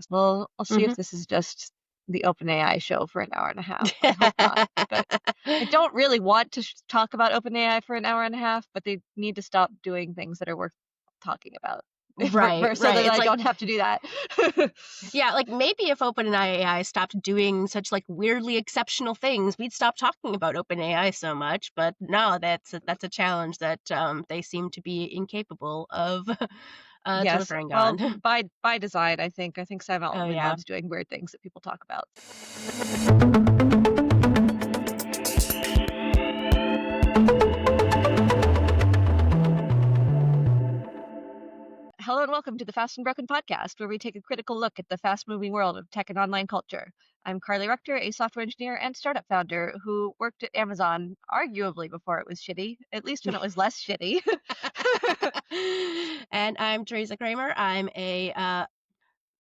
Well, I'll see if Mhm. this is just the OpenAI show for an hour and a half. I hope not. But I don't really want to talk about OpenAI for an hour and a half, but they need to stop doing things that are worth talking about Right, so right. that It's I like, don't have to do that. yeah, like maybe if OpenAI stopped doing such like weirdly exceptional things, we'd stop talking about OpenAI so much. But no, that's a challenge that they seem to be incapable of Yes. delivering Well, on. by design, I think. I think Sam Oh Altman yeah. loves doing weird things that people talk about. Hello and welcome to the Fast and Broken podcast, where we take a critical look at the fast-moving world of tech and online culture. I'm Carly Rector, a software engineer and startup founder who worked at Amazon arguably before it was shitty, at least when it was less shitty. And I'm Teresa Kramer. I'm a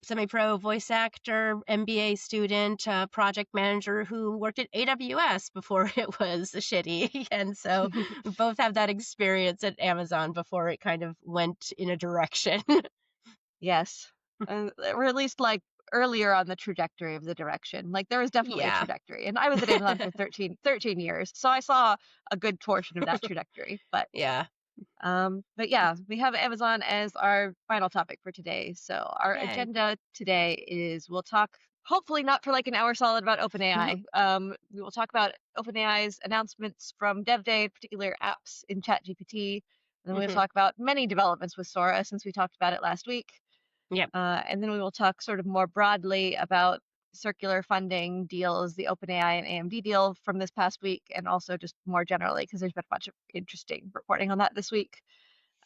semi-pro voice actor, MBA student, project manager who worked at AWS before it was shitty. And so we both have that experience at Amazon before it kind of went in a direction. Yes. Or at least like earlier on the trajectory of the direction. Like there was definitely a Yeah. trajectory. And I was at Amazon for 13 years. So I saw a good portion of that trajectory. Yeah. But yeah, we have Amazon as our final topic for today. So our Yay. agenda today is we'll talk hopefully not for like an hour solid about OpenAI. We will talk about OpenAI's announcements from Dev Day, particular apps in ChatGPT. And then we'll Hmm. talk about many developments with Sora since we talked about it last week. Yep. And then we will talk sort of more broadly about circular funding deals, the OpenAI and AMD deal from this past week, and also just more generally, because there's been a bunch of interesting reporting on that this week.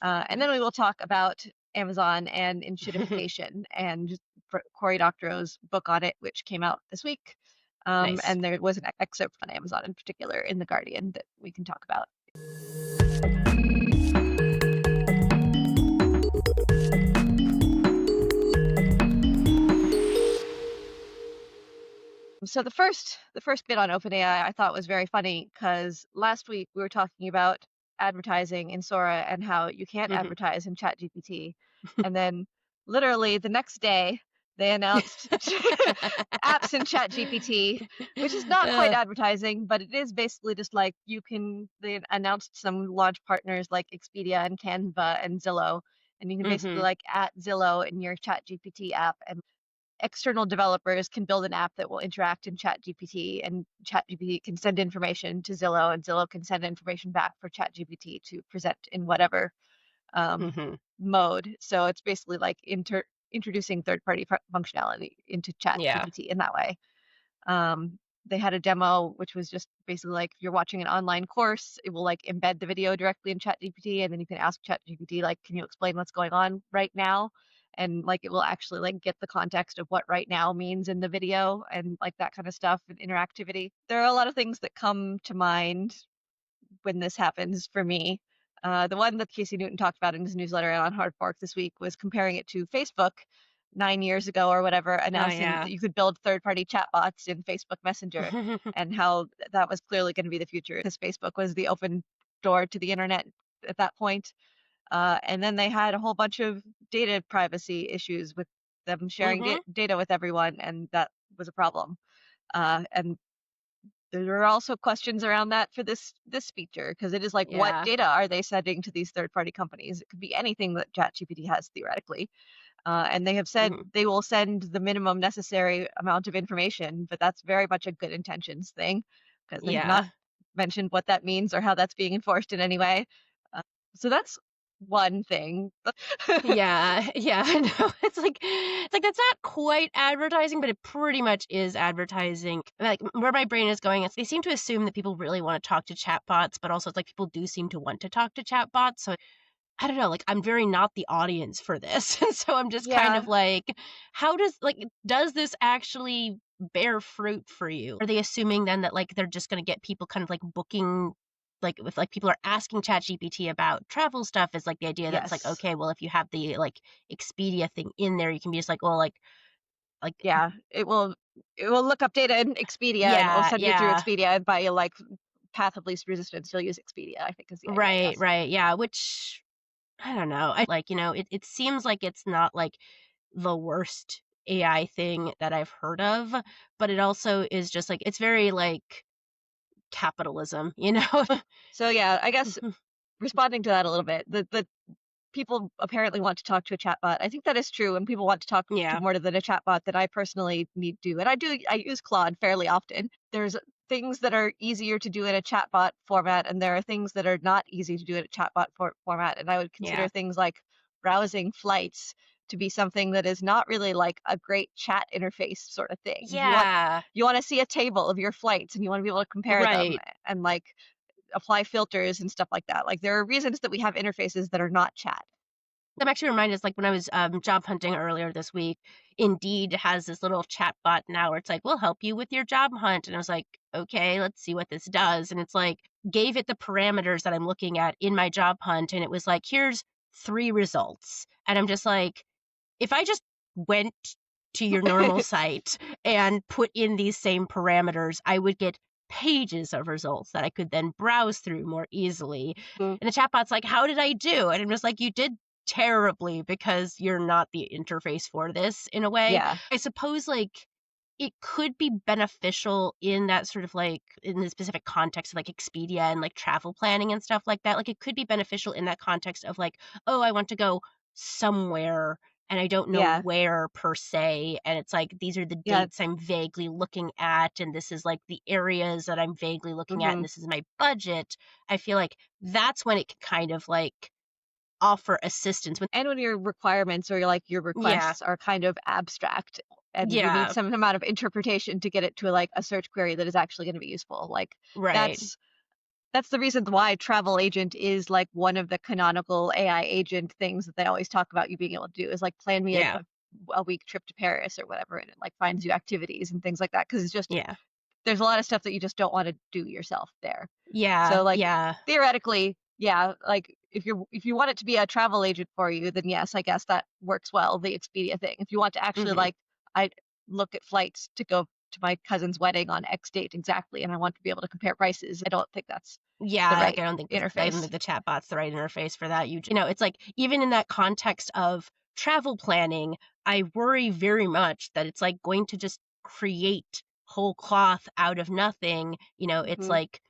And then we will talk about Amazon and Enshittification and Cory Doctorow's book on it, which came out this week. Nice. And there was an excerpt on Amazon in particular in The Guardian that we can talk about. So the first bit on OpenAI I thought was very funny because last week we were talking about advertising in Sora and how you can't Hmm. advertise in ChatGPT, and then literally the next day they announced apps in ChatGPT, which is not quite uh, advertising, but it is basically just like they announced some launch partners like Expedia and Canva and Zillow, and you can basically hmm. like at Zillow in your ChatGPT app and external developers can build an app that will interact in ChatGPT, and ChatGPT can send information to Zillow, and Zillow can send information back for ChatGPT to present in whatever um, Hmm. mode. So it's basically like introducing third-party functionality into Yeah. ChatGPT in that way. They had a demo which was just basically like if you're watching an online course, it will like embed the video directly in ChatGPT, and then you can ask ChatGPT like, "Can you explain what's going on right now?" And like it will actually like get the context of what right now means in the video and like that kind of stuff and interactivity. There are a lot of things that come to mind when this happens for me. The one that Casey Newton talked about in his newsletter on Hard Fork this week was comparing it to Facebook 9 years ago or whatever, Oh announcing yeah. that you could build third-party chatbots in Facebook Messenger, and how that was clearly going to be the future because Facebook was the open door to the internet at that point. And then they had a whole bunch of data privacy issues with them sharing Hmm. data with everyone, and that was a problem. And there are also questions around that for this feature because it is like, what Yeah. data are they sending to these third-party companies? It could be anything that ChatGPT has theoretically. And they have said Hmm. they will send the minimum necessary amount of information, but that's very much a good intentions thing because they have not Yeah. mentioned what that means or how that's being enforced in any way. Uh, so that's one thing. Yeah, yeah, I know. It's like that's not quite advertising, but it pretty much is advertising. Like where my brain is going is they seem to assume that people really want to talk to chatbots, but also it's like people do seem to want to talk to chatbots. So I don't know, like I'm very not the audience for this. And so I'm just kind of Yeah. like, does this actually bear fruit for you? Are they assuming then that like they're just gonna get people kind of like booking like with like people are asking ChatGPT about travel stuff is like the idea that it's like, Yes. okay, well if you have the like Expedia thing in there, you can be just like, well, like Yeah. It will look up data in Expedia and it will yeah, send you through yeah. Expedia, and by a like path of least resistance, you'll use Expedia, I think is the idea. Right, Yes. right, yeah, which I don't know. I like, it seems like it's not like the worst AI thing that I've heard of, but it also is just like it's very like capitalism, you know? So yeah, I guess Mhm. responding to that a little bit, the people apparently want to talk to a chatbot. I think that is true, and people want to talk to Yeah. more than a chatbot that I personally need to. And I use Claude fairly often. There's things that are easier to do in a chatbot format, and there are things that are not easy to do in a chatbot format. And I would consider Yeah. things like browsing flights to be something that is not really like a great chat interface sort of thing. Yeah. You want to see a table of your flights and you want to be able to compare them Right. and like apply filters and stuff like that. Like there are reasons that we have interfaces that are not chat. I'm actually reminded, like, when I was, job hunting earlier this week, Indeed has this little chat bot now where it's like, "We'll help you with your job hunt," and I was like, "Okay, let's see what this does," and it's like, gave it the parameters that I'm looking at in my job hunt, and it was like, "Here's 3 results," and I'm just like, if I just went to your normal site and put in these same parameters, I would get pages of results that I could then browse through more easily. Mm, And the chatbot's like, "How did I do?" And I'm just like, "You did terribly because you're not the interface for this in a way." yeah. I suppose like it could be beneficial in that sort of like in the specific context of like Expedia and like travel planning and stuff like that. Like it could be beneficial in that context of like, oh, I want to go somewhere and I don't know Yeah. where per se. And it's like these are the Yeah. dates I'm vaguely looking at, and this is like the areas that I'm vaguely looking at, and Mhm. this is my budget. I feel like that's when it can kind of like offer assistance with And when your requirements or like your yeah, requests are kind of abstract and you need yeah, some amount of interpretation to get it to like a search query that is actually going to be useful. Like right. that's that's the reason why travel agent is like one of the canonical AI agent things that they always talk about you being able to do is like plan me Yeah, a week trip to Paris or whatever and it like finds you activities and things like that because it's just yeah, there's a lot of stuff that you just don't want to do yourself there. yeah, So like yeah. theoretically, yeah, like if you want it to be a travel agent for you, then yes, I guess that works well, the Expedia thing. If you want to actually Mhm. like I look at flights to go to my cousin's wedding on X date exactly and I want to be able to compare prices, I don't think that's the Yeah, like, right I don't interface. think the chatbot's the right interface for that. You know, it's like, even in that context of travel planning, I worry very much that it's, like, going to just create whole cloth out of nothing. You know, it's Mhm. like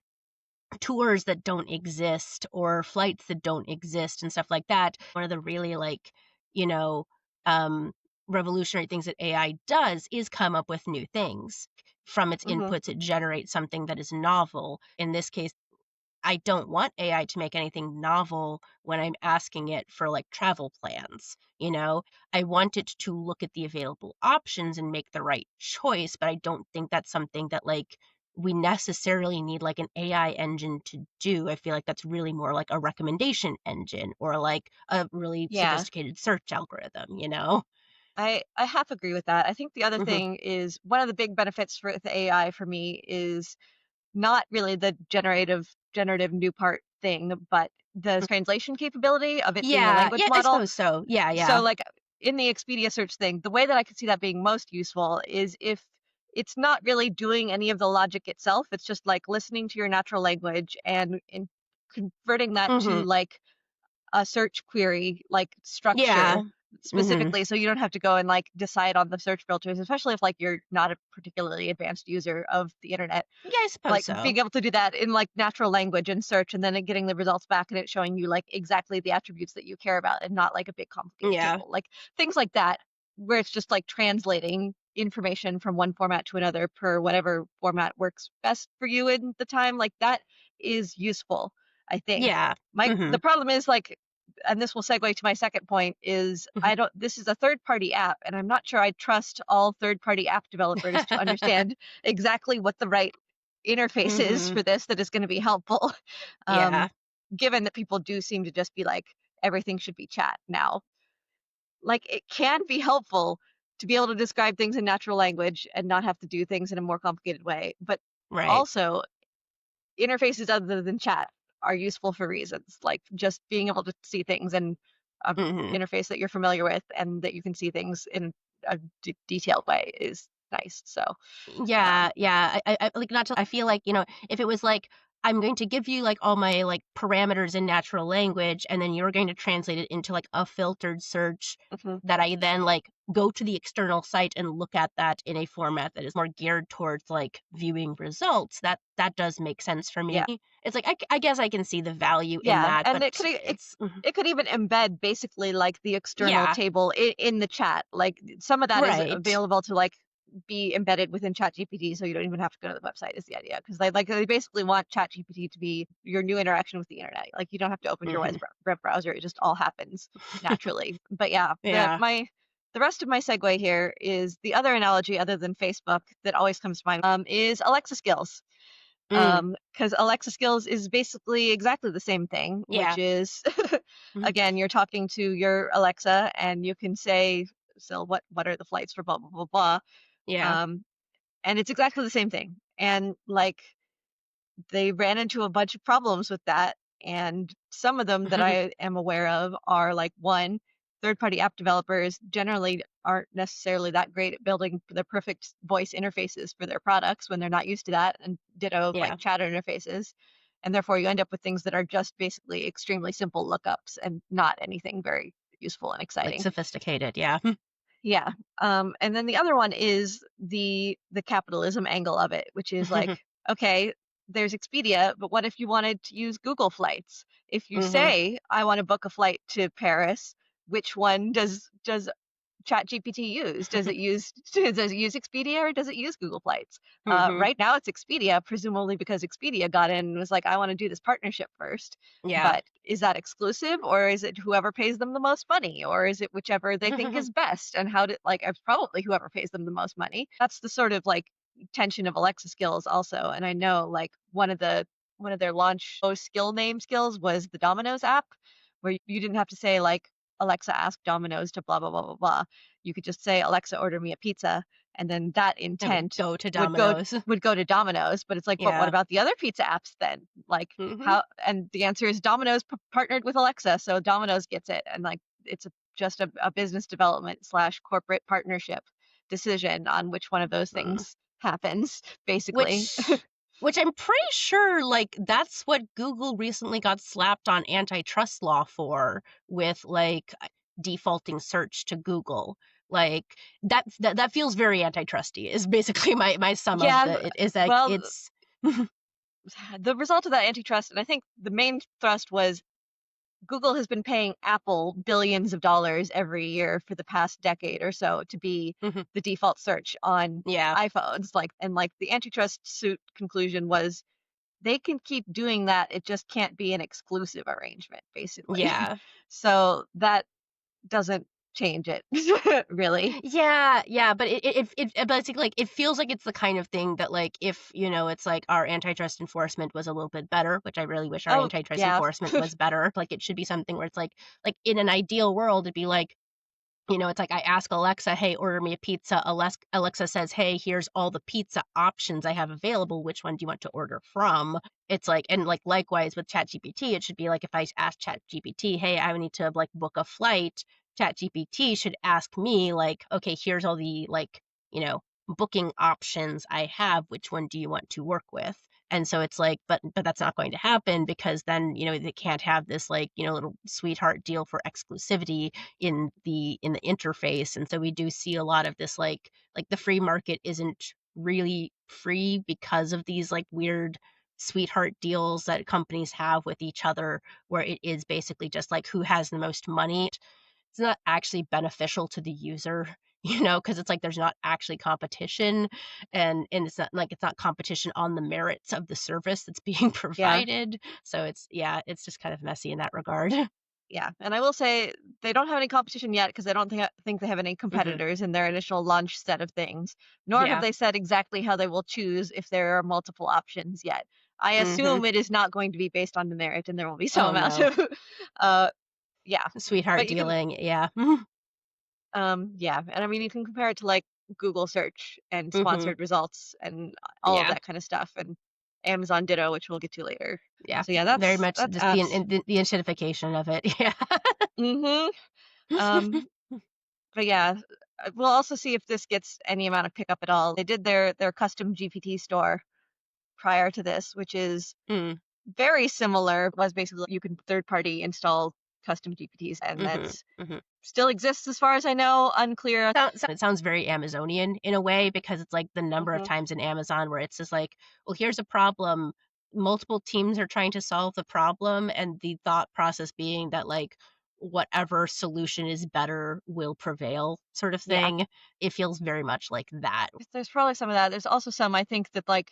tours that don't exist or flights that don't exist and stuff like that. One of the really like, you know, um, revolutionary things that AI does is come up with new things. From its Mhm. inputs, it generates something that is novel. In this case, I don't want AI to make anything novel when I'm asking it for like travel plans. You know, I want it to look at the available options and make the right choice, but I don't think that's something that like we necessarily need like an AI engine to do. I feel like that's really more like a recommendation engine or like a really Yeah. sophisticated search algorithm, you know? I half agree with that. I think the other Mhm. thing is one of the big benefits for the AI for me is not really the generative new part thing, but the Mm. translation capability of it being a Yeah, language yeah, I model. suppose so. Yeah, So, yeah. like, in the Expedia search thing, the way that I could see that being most useful is if it's not really doing any of the logic itself, it's just, like, listening to your natural language and converting that to, Mhm. like, a search query like structure Yeah. Mhm. specifically so you don't have to go and like decide on the search filters, especially if like you're not a particularly advanced user of the internet. Yeah, I suppose Like so. being able to do that in like natural language and search and then it getting the results back and it showing you like exactly the attributes that you care about and not like a big complicated Yeah. table. Like things like that where it's just like translating information from one format to another per whatever format works best for you in the time. Like that is useful, I think. Yeah. My the Mhm. problem is like and this will segue to my second point is Mhm. I don't this is a third party app and I'm not sure I trust all third party app developers to understand exactly what the right interface is Mhm. for this that is going to be helpful. Yeah. Um, given that people do seem to just be like everything should be chat now. Like it can be helpful to be able to describe things in natural language and not have to do things in a more complicated way, but Right. also interfaces other than chat are useful for reasons like just being able to see things in a Mhm. interface that you're familiar with and that you can see things in a detailed way is nice. So, Yeah, um, yeah. I like, not to I feel like, you know, if it was like I'm going to give you, like, all my, like, parameters in natural language, and then you're going to translate it into, like, a filtered search Mhm. that I then, like, go to the external site and look at that in a format that is more geared towards, like, viewing results. That does make sense for me. Yeah. It's like, I guess I can see the value in Yeah, that, and but it it's mhm. it could even embed basically like the external Yeah, table in the chat. Like some of that is right. available to like be embedded within ChatGPT, so you don't even have to go to the website. Is the idea because they basically want ChatGPT to be your new interaction with the internet. Like you don't have to open your Mhm. web browser; it just all happens naturally. But yeah, Yeah. the rest of my segue here is the other analogy other than Facebook that always comes to mind is Alexa skills. Mm, Because Alexa skills is basically exactly the same thing, which yeah. is Mhm. again, you're talking to your Alexa and you can say, so what are the flights for blah blah blah blah. Yeah. Um, and it's exactly the same thing. And like they ran into a bunch of problems with that. And some of them that I am aware of are like one, third party app developers generally aren't necessarily that great at building the perfect voice interfaces for their products when they're not used to that, and ditto Yeah, like chat interfaces. And therefore, you end up with things that are just basically extremely simple lookups and not anything very useful and like, exciting. sophisticated, yeah. Yeah. And then the other one is the capitalism angle of it, which is like, okay, there's Expedia, but what if you wanted to use Google Flights? If you Mhm, say I want to book a flight to Paris, which one does ChatGPT use? Does it use does it use Expedia or does it use Google Flights? mhm, Right now it's Expedia, presumably because Expedia got in and was like, I want to do this partnership first. yeah. But is that exclusive or is it whoever pays them the most money or is it whichever they think is best? And how did like it's probably whoever pays them the most money. That's the sort of like tension of Alexa skills also. And I know like one of their launch skill name skills was the Domino's app, where you didn't have to say like Alexa ask Domino's to blah blah blah blah blah. You could just say Alexa order me a pizza, and then that It would intent go to Domino's. would go to Domino's. But it's like, but what Yeah. about the other pizza apps then? Like Mhm, how? And the answer is Domino's partnered with Alexa, so Domino's gets it, and like it's just a business development slash corporate partnership decision on which one of those mm. things happens, basically. Which which I'm pretty sure, like, that's what Google recently got slapped on antitrust law for with, like, defaulting search to Google. Like, that feels very antitrusty is basically my sum of Yeah, the it is like, well, it's the result of that antitrust, and I think the main thrust was Google has been paying Apple billions of dollars every year for the past decade or so to be Mhm. the default search on Yeah, iPhones. Like, and like the antitrust suit conclusion was they can keep doing that. It just can't be an exclusive arrangement, basically. yeah. So that doesn't change it, really. Yeah, yeah, but but it's like it feels like it's the kind of thing that like if, it's like our antitrust enforcement was a little bit better, which I really wish our Oh, antitrust yeah. enforcement was better. Like it should be something where it's like in an ideal world it'd be like, it's like I ask Alexa, "Hey, order me a pizza." Alexa says, "Hey, here's all the pizza options I have available. Which one do you want to order from?" It's like and like likewise with ChatGPT, it should be like if I ask ChatGPT, "Hey, I need to like book a flight." ChatGPT should ask me like, "Okay, here's all the like, booking options I have. Which one do you want to work with?" And so it's like, but that's not going to happen because then, they can't have this like, little sweetheart deal for exclusivity in the interface. And so we do see a lot of this like the free market isn't really free because of these like weird sweetheart deals that companies have with each other where it is basically just like who has the most money. It's not actually beneficial to the user, because it's like there's not actually competition, and it's not competition on the merits of the service that's being Yeah. provided. So it's just kind of messy in that regard. Yeah, and I will say they don't have any competition yet because I don't think they have any Mhm. competitors in their initial launch set of things. Nor have Yeah. they said exactly how they will choose if there are multiple options yet. I Mhm. assume it is not going to be based on the merit, and there will be some Oh, amount no. of, uh, yeah. Sweetheart But you can, dealing, yeah. yeah, and I mean you can compare it to like Google search and Mhm. sponsored results and all of Yeah, that kind of stuff, and Amazon Ditto, which we'll get to later. yeah. So yeah, Very much that's just the apps. the enshittification of it, yeah. Mm-hmm. Um, But yeah, we'll also see if this gets any amount of pickup at all. They did their custom GPT store prior to this, which is Mm. very similar, was basically you can third party install custom GPTs, and Mhm. that's Mhm. still exists as far as I know. Unclear. It sounds very Amazonian in a way because it's like the number of Hmm. times in Amazon where it's just like, well, here's a problem. Multiple teams are trying to solve the problem, and the thought process being that like whatever solution is better will prevail, sort of Yeah. thing. It feels very much like that. There's probably some of that. There's also some, I think, that like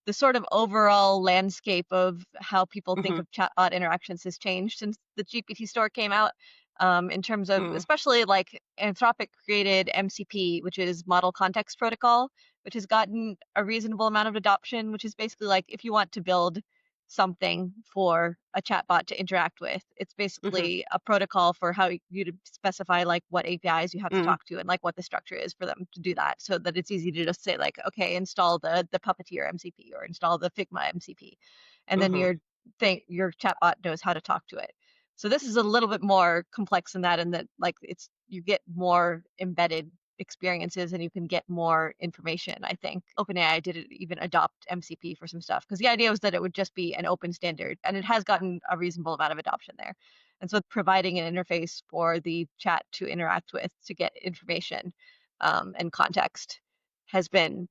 the sort of overall landscape of how people think Hmm. of chatbot interactions has changed since the GPT store came out. In terms of Mm. especially like Anthropic created MCP, which is Model Context Protocol, which has gotten a reasonable amount of adoption, which is basically like if you want to build something for a chatbot to interact with, it's Hmm. basically a protocol for how you to specify like what APIs you have to Mm. talk to and like what the structure is for them to do that, so that it's easy to just say like, okay, install the Puppeteer MCP or install the Figma MCP, and then Hmm. your chatbot knows how to talk to it. So this is a little bit more complex than that, in that like it's you get more embedded experiences and you can get more information. I think OpenAI did even adopt MCP for some stuff because the idea was that it would just be an open standard, and it has gotten a reasonable amount of adoption there. And so providing an interface for the chat to interact with to get information and context has been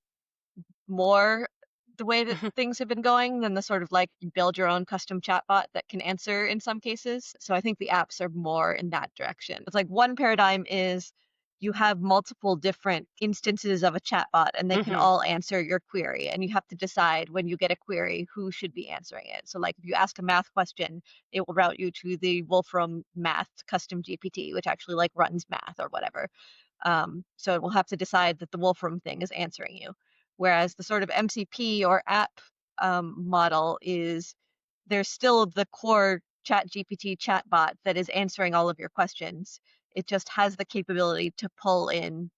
more the way that Hmm. things have been going than the sort of like you build your own custom chatbot that can answer in some cases. So I think the apps are more in that direction. It's like one paradigm is you have multiple different instances of a chatbot and they can Hmm. all answer your query, and you have to decide when you get a query who should be answering it. So like if you ask a math question, it will route you to the Wolfram Math custom GPT, which actually like runs math or whatever. So it will have to decide that the Wolfram thing is answering you. Whereas the sort of MCP or app model is there's still the core ChatGPT chatbot that is answering all of your questions. It just has the capability to pull in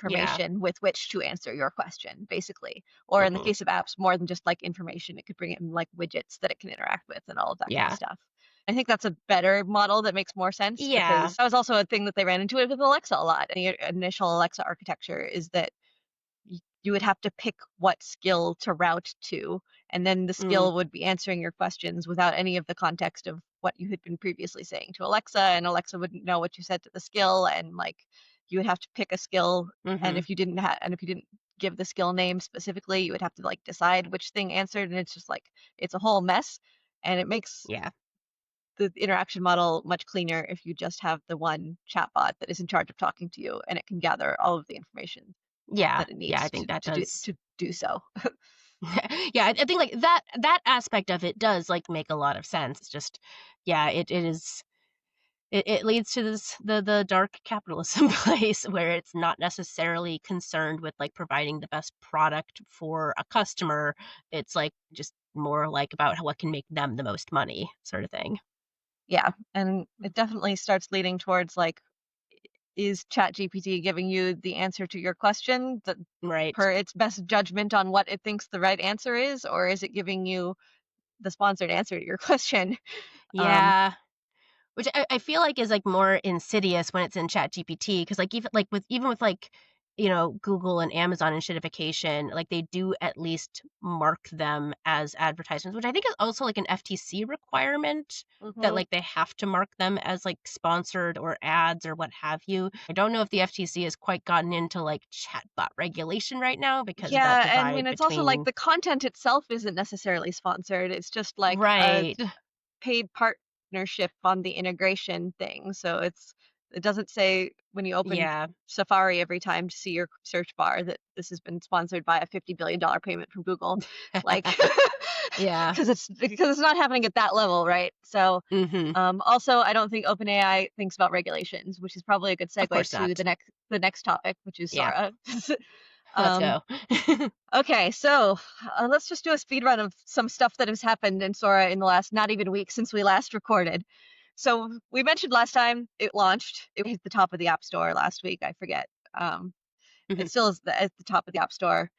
Yeah. information with which to answer your question, basically. Or in the Hmm. case of apps, more than just like information, it could bring in like widgets that it can interact with and all of that kind of Yeah. stuff. I think that's a better model that makes more sense, Yeah. because that was also a thing that they ran into it with Alexa a lot. The initial Alexa architecture is that you would have to pick what skill to route to, and then the Mm. skill would be answering your questions without any of the context of what you had been previously saying to Alexa, and Alexa wouldn't know what you said to the skill, and like you would have to pick a skill, and Hmm. if you didn't give the skill name specifically, you would have to like decide which thing answered, and it's just like it's a whole mess, and it makes Yeah. the interaction model much cleaner if you just have the one chatbot that is in charge of talking to you, and it can gather all of the information Yeah. that it Yeah. I needs think that to do does. to do so. Yeah, I think like that aspect of it does like make a lot of sense. It's just, yeah, it is. It leads to this the dark capitalism place where it's not necessarily concerned with like providing the best product for a customer. It's like just more like about what can make them the most money, sort of thing. Yeah, and it definitely starts leading towards like, is ChatGPT giving you the answer to your question that Right. per its best judgment on what it thinks the right answer is, or is it giving you the sponsored answer to your question? Um, Yeah. Which I feel like is, like, more insidious when it's in ChatGPT, because like, even with, like, Google and Amazon Enshittification, like, they do at least mark them as advertisements, which I think is also, like, an FTC requirement that, mhm. like, they have to mark them as, like, sponsored or ads or what have you. I don't know if the FTC has quite gotten into, like, chatbot regulation right now because of that Yeah, and I mean, divide it's also like between. the content itself isn't necessarily sponsored. It's just like a Right. paid partnership on the integration thing. So it doesn't say when you open Yeah. Safari every time to see your search bar that this has been sponsored by a $50 billion payment from Google, like Yeah. because it's not happening at that level, right? So Mhm. also, I don't think OpenAI thinks about regulations, which is probably a good Of segue course to not. the next topic, which is Yeah. Sora. Let's um, go. Okay, so let's just do a speed run of some stuff that has happened in Sora in the last not even week since we last recorded. So we mentioned last time it launched. It hit the top of the App Store last week. I forget. It Mhm. still is at the top of the App Store.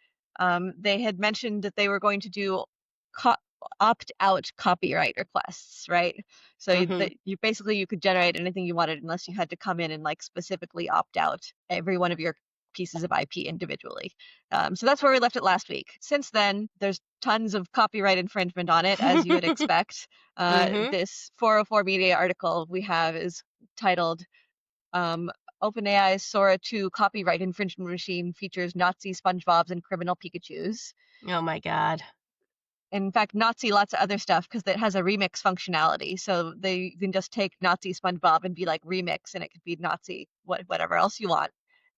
They had mentioned that they were going to do co- opt-out copyright requests, right? So Mhm. that you basically you could generate anything you wanted unless you had to come in and like specifically opt out every one of your pieces of IP individually. So that's where we left it last week. Since then, there's tons of copyright infringement on it, as you would expect. Mm-hmm. This 404 Media article we have is titled OpenAI's Sora 2 copyright infringement machine features Nazi SpongeBob's and criminal Pikachus. Oh my God. In fact, Nazi lots of other stuff because it has a remix functionality. So you can just take Nazi SpongeBob and be like remix, and it could be Nazi whatever else you want.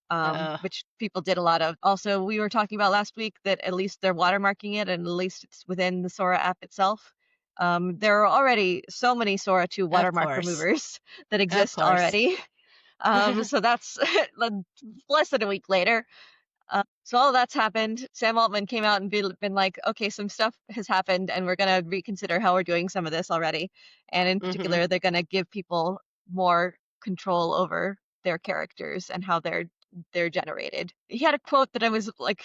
Uh, Which people did a lot of. Also, we were talking about last week that at least they're watermarking it, and at least it's within the Sora app itself. There are already so many Sora 2 of watermark course. removers that Of exist course. already. So that's less than a week later. So all that's happened. Sam Altman came out and been like, okay, some stuff has happened, and we're gonna reconsider how we're doing some of this already. And in Mm-hmm. particular, they're gonna give people more control over their characters and how they're generated. He had a quote that I was like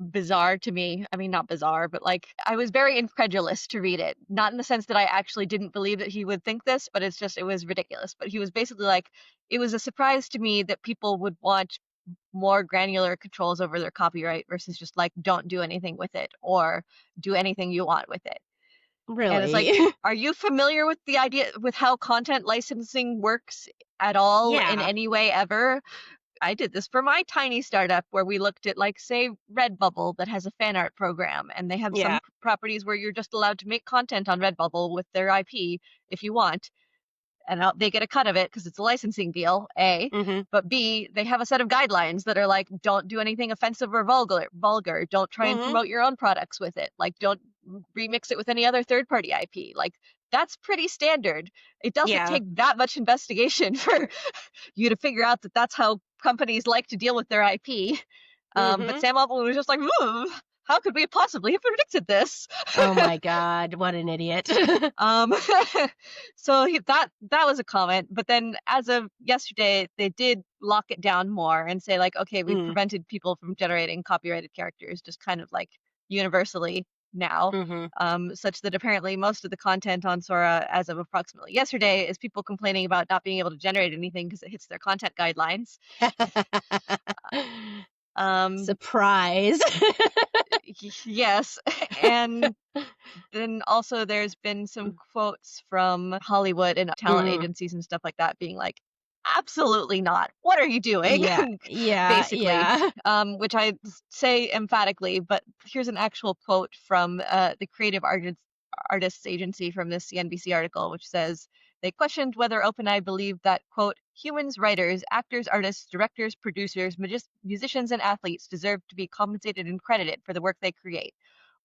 bizarre to me. I mean, not bizarre, but like I was very incredulous to read it. Not in the sense that I actually didn't believe that he would think this, but it's just it was ridiculous. But he was basically like, it was a surprise to me that people would want more granular controls over their copyright versus just like don't do anything with it or do anything you want with it. And it's like, Really? are you familiar with the idea with how content licensing works at all in Yeah. any way ever? I did this for my tiny startup where we looked at like say Redbubble that has a fan art program and they have some Yeah. properties where you're just allowed to make content on Redbubble with their IP if you want, and they get a cut of it because it's a licensing deal, A. Mm-hmm. But B, they have a set of guidelines that are like, don't do anything offensive or vulgar. Don't try and Mm-hmm. promote your own products with it. Like, don't remix it with any other third-party IP. Like, that's pretty standard. It doesn't Yeah. take that much investigation for you to figure out that that's how companies like to deal with their IP. But Mm-hmm. Sam Altman was just like, how could we possibly have predicted this? Oh my God, what an idiot. Um, so that was a comment, but then as of yesterday, they did lock it down more and say like, okay, we've Mm. prevented people from generating copyrighted characters, just kind of like universally now, Mm-hmm. such that apparently most of the content on Sora as of approximately yesterday is people complaining about not being able to generate anything because it hits their content guidelines. Um, Surprise. yes, and then also there's been some quotes from Hollywood and talent Mm. agencies and stuff like that being like, absolutely not. What are you doing? Yeah. Yeah. Basically, Yeah. which I say emphatically, but here's an actual quote from the Creative Artists Agency from this CNBC article, which says, they questioned whether OpenAI believed that, quote, humans, writers, actors, artists, directors, producers, musicians, and athletes deserve to be compensated and credited for the work they create.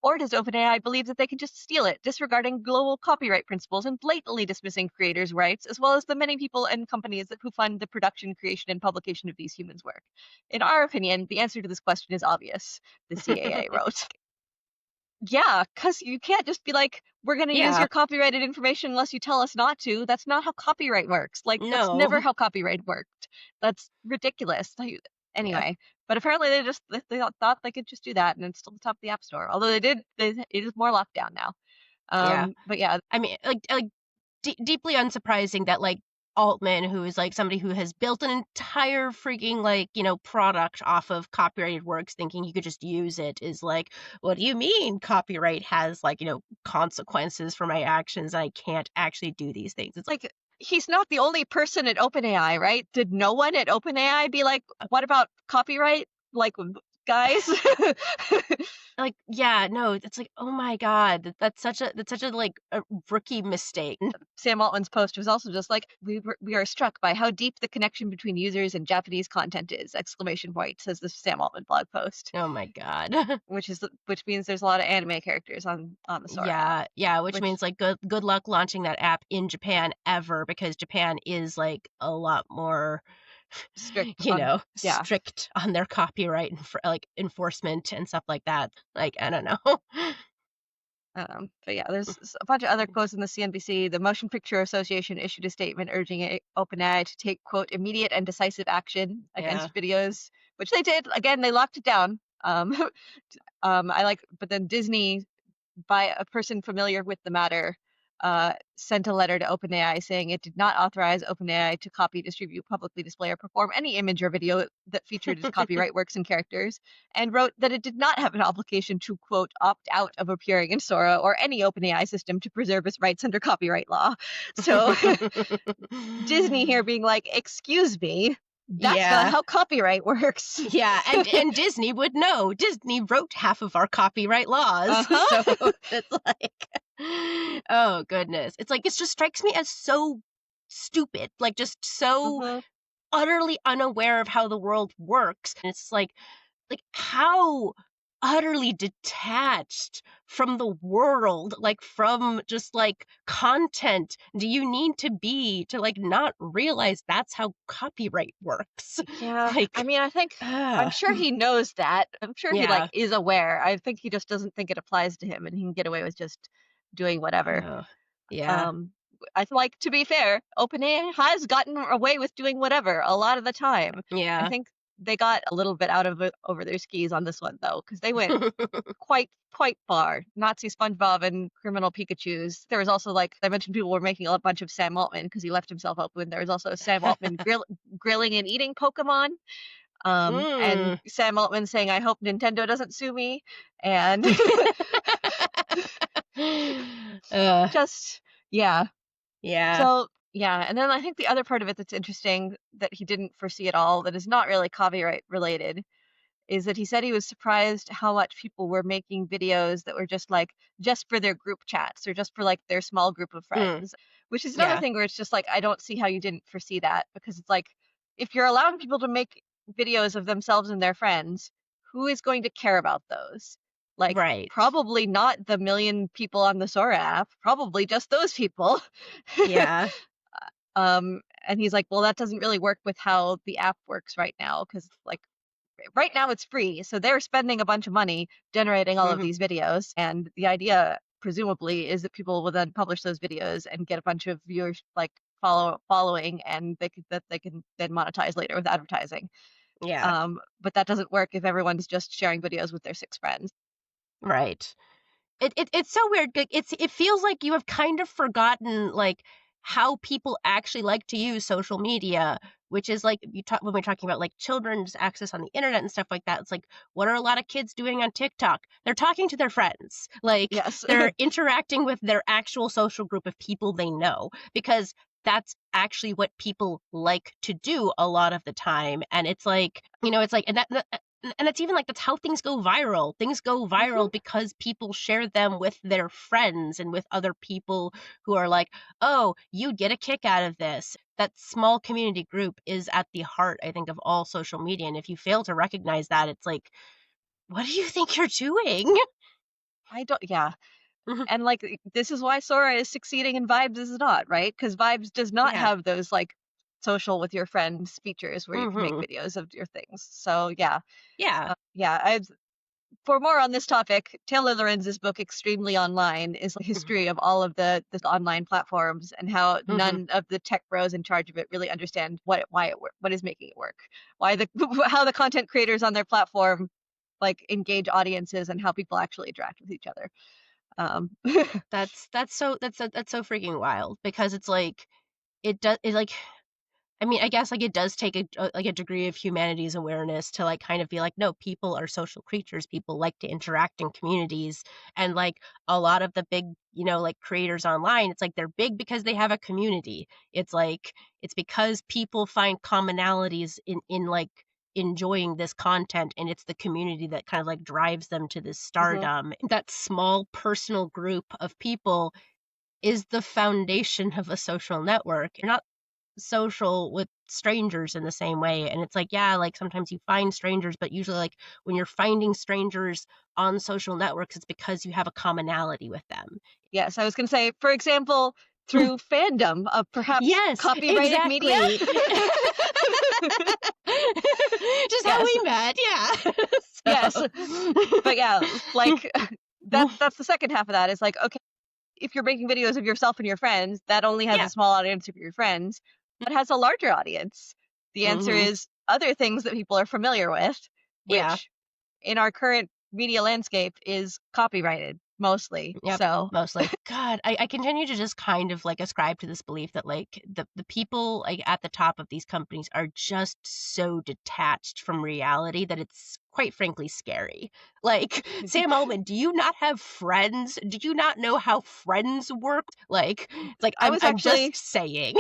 Or does OpenAI believe that they can just steal it, disregarding global copyright principles and blatantly dismissing creators' rights, as well as the many people and companies who fund the production, creation, and publication of these humans' work? In our opinion, the answer to this question is obvious, the CAA wrote. Yeah, because you can't just be like, we're going to use Yeah. your copyrighted information unless you tell us not to. That's not how copyright works. Like, that's never No. how copyright worked. That's ridiculous. Yeah. Anyway, but apparently they thought they could just do that and it's still the top of the App Store. Although it is more locked down now. Yeah. But yeah, I mean, like deeply unsurprising that like Altman, who is like somebody who has built an entire freaking like product off of copyrighted works, thinking you could just use it, is like, what do you mean copyright has like consequences for my actions? I can't actually do these things. It's like he's not the only person at OpenAI, right? Did no one at OpenAI be like, what about copyright? Like, guys? like, yeah, no, it's like, oh my God, that's such a like a rookie mistake. Sam Altman's post was also just like, we are struck by how deep the connection between users and Japanese content is! Exclamation point, says the Sam Altman blog post, Oh my God. which means there's a lot of anime characters on the Sora app, Yeah, yeah, which which means like good luck launching that app in Japan ever, because Japan is like a lot more strict on, yeah. strict on their copyright like enforcement and stuff like that. Like, I don't know. But yeah, there's a bunch of other quotes in the CNBC. The Motion Picture Association issued a statement urging OpenAI to take, quote, immediate and decisive action Yeah. against videos, which they did. Again, they locked it down. But then Disney, by a person familiar with the matter, sent a letter to OpenAI saying it did not authorize OpenAI to copy, distribute, publicly display, or perform any image or video that featured its copyright works and characters, and wrote that it did not have an obligation to, quote, opt out of appearing in Sora or any OpenAI system to preserve its rights under copyright law. So Disney here being like, excuse me, that's not Yeah. how copyright works. Yeah, and Disney would know. Disney wrote half of our copyright laws. Uh-huh. So it's like, oh goodness. It's like, it just strikes me as so stupid, like just so Mhm. utterly unaware of how the world works. And it's like how utterly detached from the world, like from just like content do you need to be to like not realize that's how copyright works? Yeah, I Like, mean, I'm ah, sure he knows that. I'm sure he like yeah. is aware. I think he just doesn't think it applies to him and he can get away with just doing whatever. Oh, yeah. Um, I feel like, to be fair, OpenAI has gotten away with doing whatever a lot of the time. I Yeah. think they got a little bit out of it over their skis on this one though, because they went quite far. Nazi SpongeBob and criminal Pikachu's. There was also, like I mentioned, people were making a bunch of Sam Altman because he left himself open. There was also Sam Altman grilling and eating Pokemon. And Mm. Sam Altman saying, "I hope Nintendo doesn't sue me," and uh, just yeah. yeah. So yeah, and then I think the other part of it that's interesting that he didn't foresee at all, that is not really copyright related, is that he said he was surprised how much people were making videos that were just for their group chats or just for like their small group of Mm. friends, which is another Yeah. thing where it's just like I don't see how you didn't foresee that, because it's like if you're allowing people to make videos of themselves and their friends, who is going to care about those? Like Right. probably not the million people on the Sora app, probably just those people. Yeah. And he's like, well, that doesn't really work with how the app works right now, because like right now it's free, so they're spending a bunch of money generating all of Mhm. these videos, and the idea presumably is that people will then publish those videos and get a bunch of viewers, like following, and they can then monetize later with advertising. Yeah. But that doesn't work if everyone's just sharing videos with their 6 friends. Right. It's so weird. Like, it feels like you have kind of forgotten like how people actually like to use social media, which is like you talk when we're talking about like children's access on the internet and stuff like that. It's like, what are a lot of kids doing on TikTok? They're talking to their friends. Like, Yes. they're interacting with their actual social group of people they know, because that's actually what people like to do a lot of the time. And it's like, it's like, and it's even like that's how things go viral. Things go Hmm. viral because people share them with their friends and with other people who are like, oh, you'd get a kick out of this. That small community group is at the heart, I think, of all social media. And if you fail to recognize that, it's like, what do you think you're doing? I don't, yeah. And like this is why Sora is succeeding and Vibes is not, right? Because Vibes does not Yeah. have those like social with your friends features where you can make Hmm. videos of your things. So yeah, Yeah. yeah. For more on this topic, Taylor Lorenz's book "Extremely Online" is a history of all of the online platforms and how Hmm. none of the tech bros in charge of it really understand what is making it work, why the how the content creators on their platform like engage audiences and how people actually interact with each other. Um, That's so freaking wild, because it's like it does it like I mean, I guess, like, it does take like, a degree of humanity's awareness to, like, kind of be like, "No, people are social creatures, people like to interact in communities," and, like, a lot of the big, like, creators online, it's like they're big because they have a community. It's like, it's because people find commonalities like, enjoying this content, and it's the community that kind of, like, drives them to this mhm. stardom. That small personal group of people is the foundation of a social network. You're not social with strangers in the same way. And it's like, yeah, like sometimes you find strangers, but usually, like, when you're finding strangers on social networks, it's because you have a commonality with them. Yes, I was going to say, for example, through fandom of perhaps Yes, copyrighted media. exactly. Just how Yes, we met, yeah. yes. But yeah, like So that's the second half of that is like, okay, if you're making videos of yourself and your friends, that only has a yeah. small audience of your friends, but has a larger audience. The answer Hmm. is other things that people are familiar with, Yeah. which in our current media landscape is copyrighted. mostly. Yep, So mostly. God, I continue to just kind of like ascribe to this belief that like the people like at the top of these companies are just so detached from reality that it's quite frankly scary. Like, Sam Altman, do you not have friends? Do you not know how friends work? Like, it's like I was I'm actually just saying.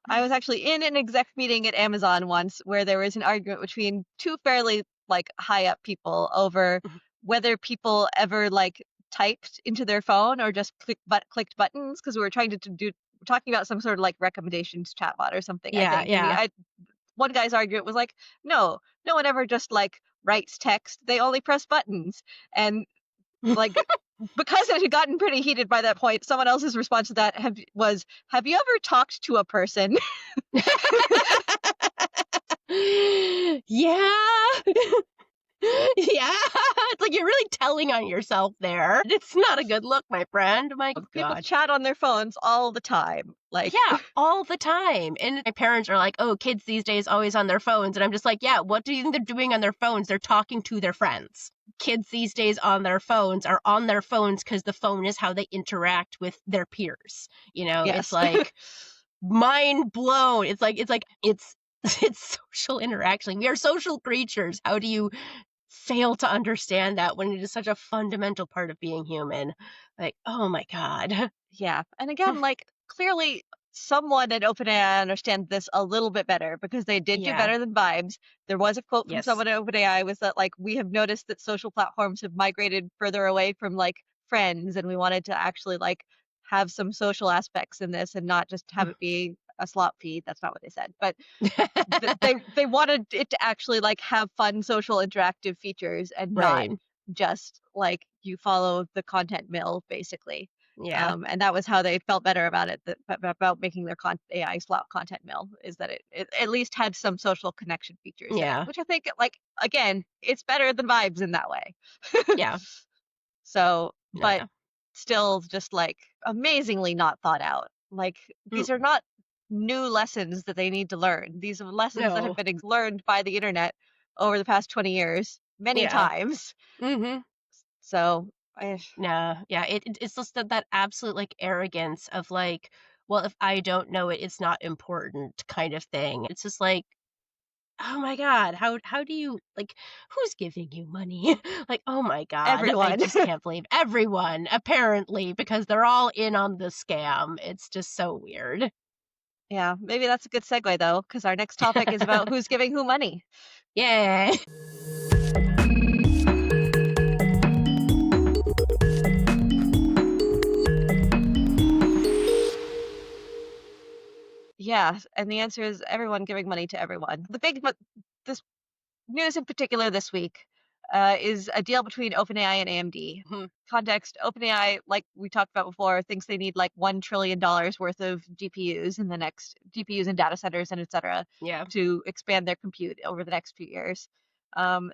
I was actually in an exec meeting at Amazon once where there was an argument between two fairly like high up people over whether people ever like typed into their phone or just clicked buttons because we were trying to do talking about some sort of like recommendations chatbot or something, I Yeah, think. And yeah. one guy's argument was like, no one ever just like writes text. They only press buttons. And like because it had gotten pretty heated by that point, someone else's response to that was, "Have you ever talked to a person?" Yeah. Yeah, it's like you're really telling on yourself there. It's not a good look, my friend. My People God. chat on their phones all the time. Like, Yeah, all the time. And my parents are like, oh, kids these days always on their phones. And I'm just like, yeah, what do you think they're doing on their phones? They're talking to their friends. Kids these days on their phones are on their phones because the phone is how they interact with their peers. It's yes. like mind blown. It's it's social interaction. We are social creatures. How do you fail to understand that when it is such a fundamental part of being human? Like, oh my God. Yeah. And again, like, clearly someone at OpenAI understands this a little bit better because they did do Yeah. better than Vibes. There was a quote from Yes. someone at OpenAI was that, like, we have noticed that social platforms have migrated further away from, like, friends, and we wanted to actually, like, have some social aspects in this and not just have it be a slot feed. That's not what they said. But they wanted it to actually like have fun social interactive features and not Right. just like you follow the content mill basically. Yeah. And that was how they felt better about it, about making their AI slot content mill, is that it at least had some social connection features in it, Yeah. which I think like again it's better than Vibes in that way. Yeah. So, No, but yeah. still just like amazingly not thought out. Like Mm, these are not new lessons that they need to learn. These are lessons that have no. been learned by the internet over the past 20 years, many Yeah. times. Mhm. So, I, No. Yeah, it's just that absolute, like, arrogance of, like, "Well, if I don't know it, it's not important," kind of thing. It's just like, "Oh my god, how do you like, who's giving you money?" Like, "Oh my god, I everyone. just can't believe everyone, apparently, because they're all in on the scam." It's just so weird. Yeah, maybe that's a good segue though, because our next topic is about who's giving who money. Yay. Yeah, and the answer is everyone giving money to everyone. This news in particular this week is a deal between OpenAI and AMD. Mhm. Context: OpenAI, like we talked about before, thinks they need like $1 trillion worth of GPUs in the next GPUs and data centers and etc. Yeah. to expand their compute over the next few years.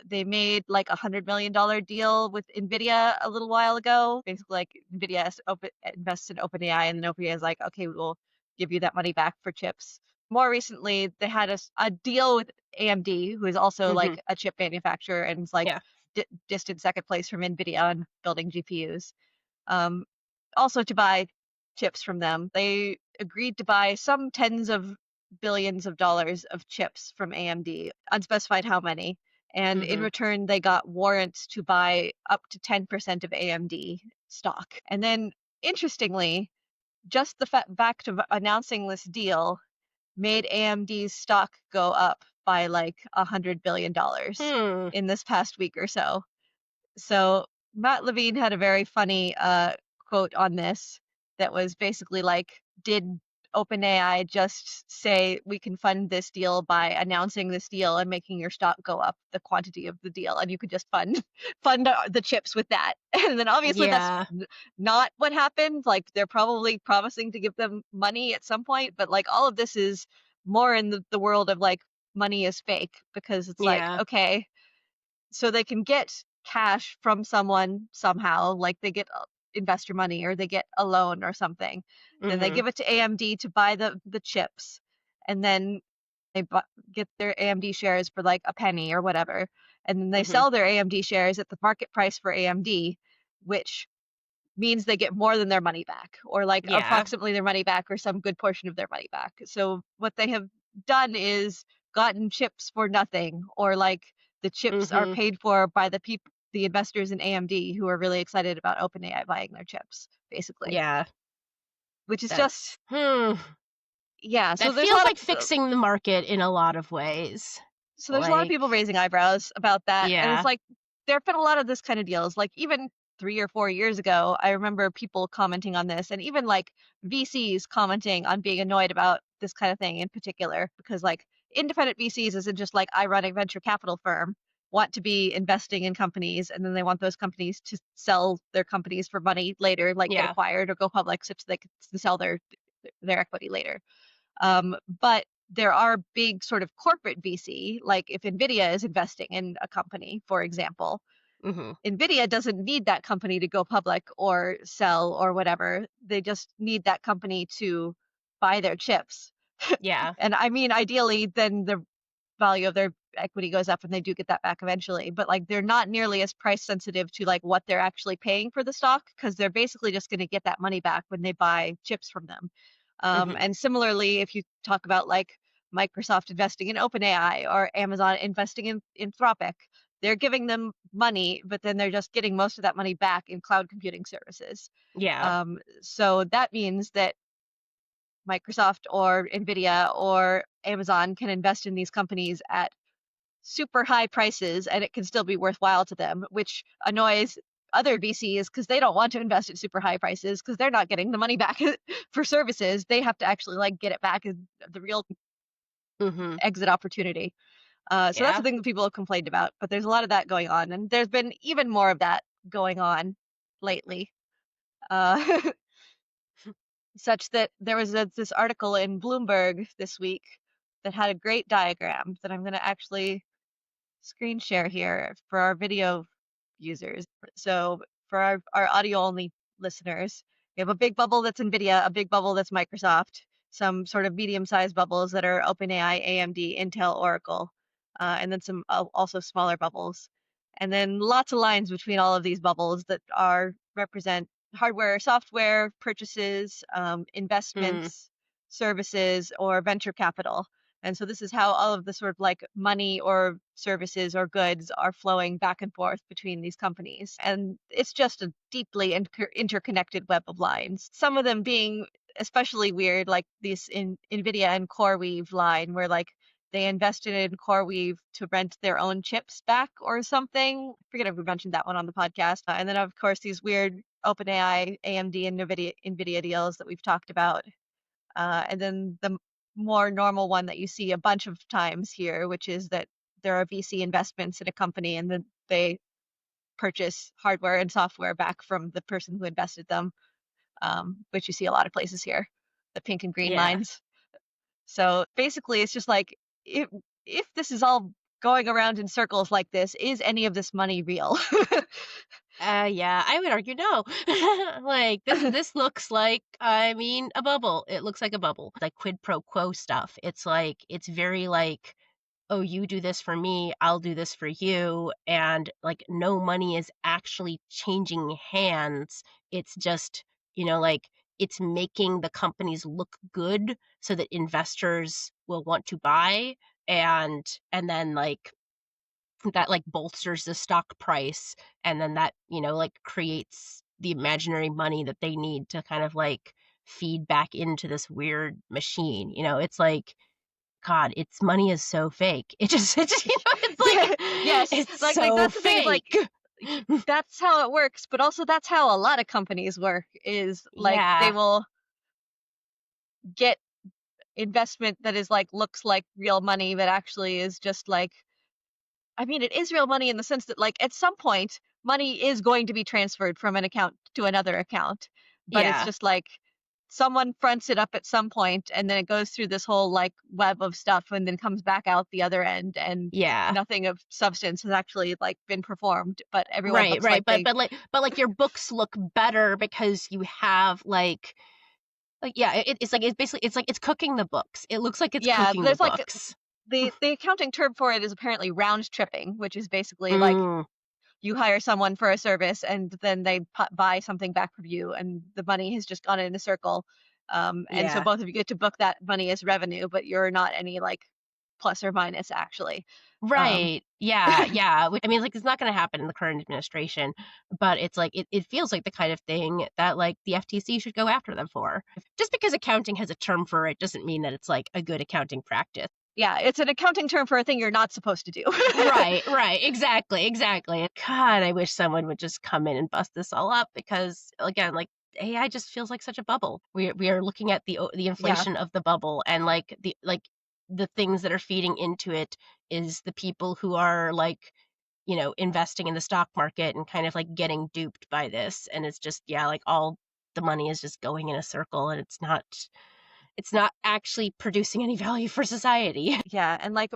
They made like $100 million deal with NVIDIA a little while ago. Basically, like NVIDIA invests in OpenAI, and then OpenAI is like, okay, we'll give you that money back for chips. More recently, they had a deal with AMD, who is also Mhm. like a chip manufacturer and is like Yeah. distant second place from NVIDIA on building GPUs. Um, Also to buy chips from them. They agreed to buy some tens of billions of dollars of chips from AMD, unspecified how many. And in Mhm. return, they got warrants to buy up to 10% of AMD stock. And then, interestingly, just the fact of announcing this deal made AMD's stock go up by like $100 billion Hmm. in this past week or so. So Matt Levine had a very funny quote on this that was basically like, did OpenAI just say we can fund this deal by announcing this deal and making your stock go up the quantity of the deal, and you could just fund fund the chips with that? And then obviously that's Yeah. not what happened. Like they're probably promising to give them money at some point, but like all of this is more in the world of like money is fake because it's like, Yeah. okay, so they can get cash from someone somehow, like they get investor money or they get a loan or something. Then they Mhm. give it to AMD to buy the chips, and then they get their AMD shares for like a penny or whatever, and then they Mhm. sell their AMD shares at the market price for AMD, which means they get more than their money back, or like Yeah. approximately their money back, or some good portion of their money back. So what they have done is gotten chips for nothing, or like the chips are Mhm. paid for by the investors in AMD who are really excited about OpenAI buying their chips, basically. Yeah. Which is That's just, yeah. that So there's a feels lot like of fixing the market in a lot of ways. so there's a lot of Like, people raising eyebrows about that, and it's yeah. like there have been a lot of this kind of deals. Like even 3 or 4 years ago, I remember people commenting on this, and even like VCs commenting on being annoyed about this kind of thing in particular, because like independent VCs isn't just like I run a venture capital firm, want to be investing in companies, and then they want those companies to sell their companies for money later, like get Yeah. acquired or go public, so they can sell their equity later. But there are big sort of corporate VC, like if NVIDIA is investing in a company, for example, Mhm. NVIDIA doesn't need that company to go public or sell or whatever. They just need that company to buy their chips. Yeah. And I mean, ideally, then the value of their equity goes up and they do get that back eventually. But like they're not nearly as price sensitive to like what they're actually paying for the stock, because they're basically just going to get that money back when they buy chips from them. Mhm. And similarly, if you talk about like Microsoft investing in OpenAI or Amazon investing in Anthropic, they're giving them money, but then they're just getting most of that money back in cloud computing services. Yeah. So that means that Microsoft or NVIDIA or Amazon can invest in these companies at super high prices and it can still be worthwhile to them, which annoys other VCs because they don't want to invest at super high prices because they're not getting the money back for services. They have to actually like get it back as the real Mhm. exit opportunity. So that's the Yeah. thing that people have complained about, but there's a lot of that going on, and there's been even more of that going on lately. Uh, Such that there was this article in Bloomberg this week that had a great diagram that I'm going to actually screen share here for our video users. So for our audio only listeners, we have a big bubble that's NVIDIA, a big bubble that's Microsoft, some sort of medium-sized bubbles that are OpenAI, AMD, Intel, Oracle, and then some also smaller bubbles. And then lots of lines between all of these bubbles that are represent hardware, software purchases, Hmm. investments, services, or venture capital. And so this is how all of the sort of like money or services or goods are flowing back and forth between these companies. And it's just a deeply interconnected web of lines. Some of them being especially weird, like this in NVIDIA and CoreWeave line, where like they invested in CoreWeave to rent their own chips back or something. I forget if we mentioned that one on the podcast. And then of course these weird OpenAI, AMD, and NVIDIA deals that we've talked about. And then the more normal one that you see a bunch of times here, which is that there are VC investments in a company and then they purchase hardware and software back from the person who invested them, which you see a lot of places here, the pink and green Yeah. lines. So basically, it's just like if this is all going around in circles like this, is any of this money real? Yeah, I would argue no. Like this looks like, I mean, a bubble. It looks like a bubble. Like quid pro quo stuff. It's like it's very like, oh, you do this for me, I'll do this for you, and like no money is actually changing hands. It's just, like it's making the companies look good so that investors will want to buy, and then like that like bolsters the stock price, and then that like creates the imaginary money that they need to kind of like feed back into this weird machine. It's like, god, its money is so fake. It just it's like Yes, it's like so that's the thing is like fake. that's how it works, but also that's how a lot of companies work is like they Yeah. will get investment that is like looks like real money but actually is just like I mean it is real money in the sense that like at some point money is going to be transferred from an account to another account, but it's Yeah. just like someone fronts it up at some point and then it goes through this whole like web of stuff and then comes back out the other end and Yeah. nothing of substance has actually like been performed, but everyone Right, looks right. like But they but like your books look better because you have yeah, it's like it's basically it's like it's cooking the books. It looks like it's yeah, cooking the there's like books. the accounting term for it is apparently round tripping, which is basically like Mm. you hire someone for a service and then they buy something back from you, and the money has just gone in a circle. And so Yeah. both of you get to book that money as revenue, but you're not any like plus or minus actually. Um, Right. Yeah, yeah. I mean, like, it's not gonna happen in the current administration, but it's like it feels like the kind of thing that, like, the FTC should go after them for. Just because accounting has a term for it doesn't mean that it's, like, a good accounting practice. yeah, it's an accounting term for a thing you're not supposed to do. Right, right. Exactly, exactly. God, I wish someone would just come in and bust this all up because, again, like, AI just feels like such a bubble. We are looking at the Yeah, inflation of the bubble, and, the things that are feeding into it is the people who are, like, investing in the stock market and kind of, like, getting duped by this, and it's just yeah, like, all the money is just going in a circle, and it's not actually producing any value for society. yeah, and like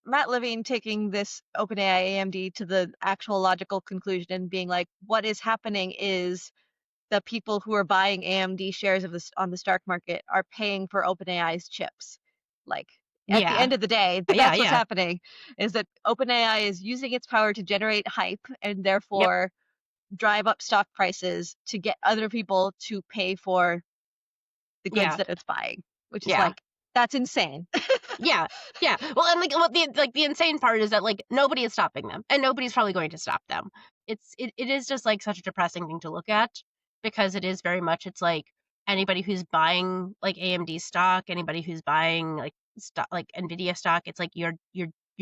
Matt Levine taking this OpenAI AMD to the actual logical conclusion and being like, what is happening is the people who are buying AMD shares of this on the stock market are paying for OpenAI's chips. Like at the Yeah. end of the day, Yeah, that's what's yeah. happening is that OpenAI is using its power to generate hype and Yep. therefore drive up stock prices to get other people to pay for the goods Yeah. that it's buying, which is Yeah. like that's insane. Yeah. Yeah. Well, and, the insane part is that, like, nobody is stopping them, and nobody's probably going to stop them. It is just, like, such a depressing thing to look at because it is very much it's like anybody who's buying, like, AMD stock, anybody who's buying, like, stock like, NVIDIA stock, it's like you're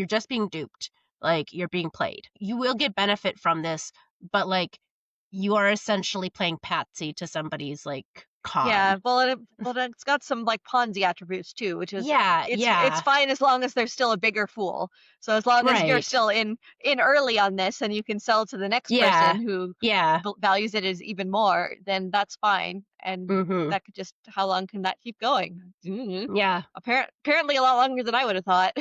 just being duped. Like, you're being played. You will get benefit from this, but, like, you are essentially playing patsy to somebody's, like, con. Yeah, well, it's got some like Ponzi attributes too, which is Yeah, it's yeah. fine as long as there's still a bigger fool. So as long as you're Right. still in early on this and you can sell to the next Yeah. person who Yeah. values it as even more, then that's fine. And Mhm. that could just how long can that keep going? Yeah. Apparently a lot longer than I would have thought.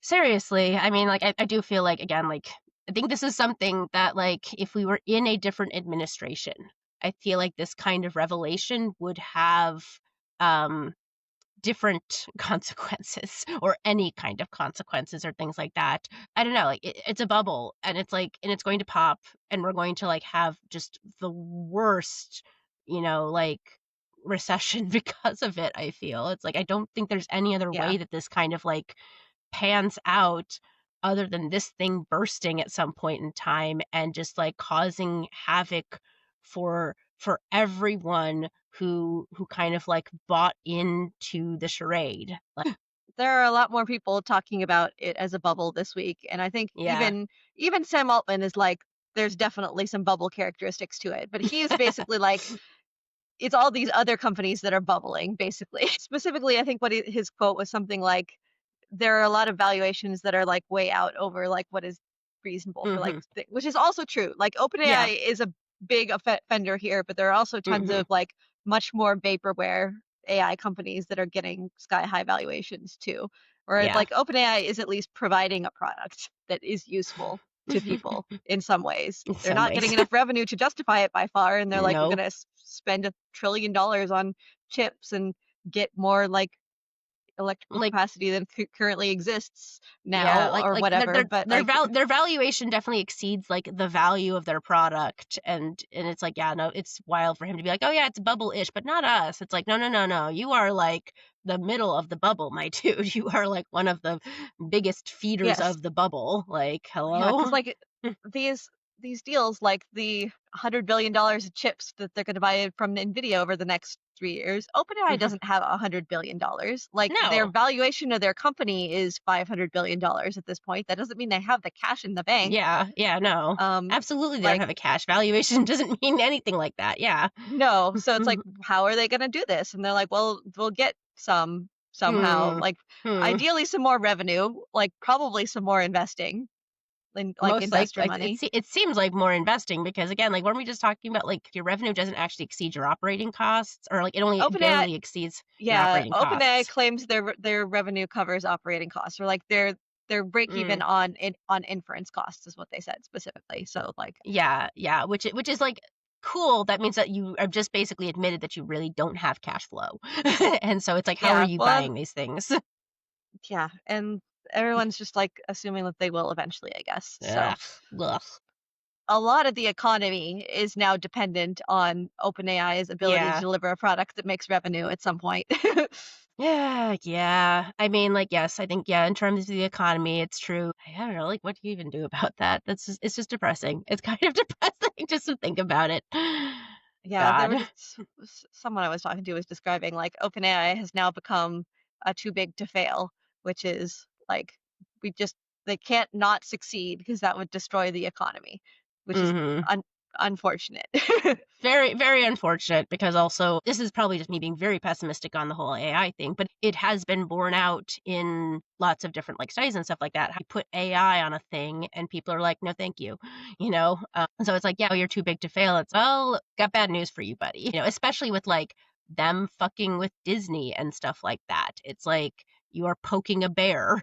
Seriously, I mean, like, I do feel like, again, like, I think this is something that, like, if we were in a different administration, I feel like this kind of revelation would have, um, different consequences or any kind of consequences or things like that. I don't know, like, it's a bubble, and it's, like and it's going to pop, and we're going to, like, have just the worst, like, recession because of it, I feel. It's like, I don't think there's any other Yeah. way that this kind of, like, pans out other than this thing bursting at some point in time and just, like, causing havoc for everyone who kind of, like, bought into the charade. Like There are a lot more people talking about it as a bubble this week, and I think yeah. even Sam Altman is like, there's definitely some bubble characteristics to it, but he is basically like, it's all these other companies that are bubbling, basically. Specifically, I think his quote was something like, there are a lot of valuations that are like way out over like what is reasonable for like Mhm. which is also true. Like Yeah. OpenAI is a big offender here, but there are also tons Mhm. of like much more vaporware AI companies that are getting sky high valuations too. Or Yeah. like OpenAI is at least providing a product that is useful to people in some ways. In They're some not getting ways. enough revenue to justify it by far, and they're like, we're No. gonna spend $1 trillion on chips and get more like electrical Like capacity than currently exists yeah, now or their whatever. their But their like, val their valuation definitely exceeds, like, the value of their product, and it's like, yeah, no, it's wild for him to be like, "Oh, yeah, it's bubble-ish, but not us." It's like, "No, no, no, no, you are, like, the middle of the bubble, my dude. You are, like, one of the biggest feeders yes, of the bubble. Like, yeah, hello?" because like these these deals, like the $100 billion of chips that they're going to buy from Nvidia over the next 3 years, OpenAI Mhm. doesn't have $100 billion. Like their No. valuation of their company is $500 billion at this point. That doesn't mean they have the cash in the bank. Yeah, yeah, no. Um, Absolutely, they don't like have a cash valuation doesn't mean anything like that, yeah. no, so it's like, how are they going to do this? And they're like, well, we'll get some somehow. Hmm. Like Hmm. ideally some more revenue, like probably some more investing like Most investor like, money. it seems like more investing because, again, like, weren't we just talking about, like, your revenue doesn't actually exceed your operating costs or, like, it only OpenAI, barely exceeds your yeah, operating OpenAI costs? claims their revenue covers operating costs, or like their break Mm, even on inference costs is what they said specifically. So like, yeah, yeah, which is, like, cool. That means that you have just basically admitted that you really don't have cash flow. And so it's like, how are yeah, you well, buying these things? yeah, and everyone's just like assuming that they will eventually, I guess. So Ugh, ugh. a lot of the economy is now dependent on OpenAI's ability to Yeah. deliver a product that makes revenue at some point. Yeah, yeah. I mean, like, yes, I think, yeah, in terms of the economy, it's true. I don't know, like, what do you even do about that? That's just it's just depressing. It's kind of depressing just to think about it. Yeah, there were God. just someone I was talking to was describing like OpenAI has now become too big to fail, which is like we just they can't not succeed because that would destroy the economy, which is Mhm. un- unfortunate. Very, very unfortunate because also this is probably just me being very pessimistic on the whole AI thing, but it has been borne out in lots of different like studies and stuff like that. How you put AI on a thing and people are like, no, thank you. So it's like, yeah, you're too big to fail. It's, well, got bad news for you, buddy. Especially with like them fucking with Disney and stuff like that. It's like you are poking a bear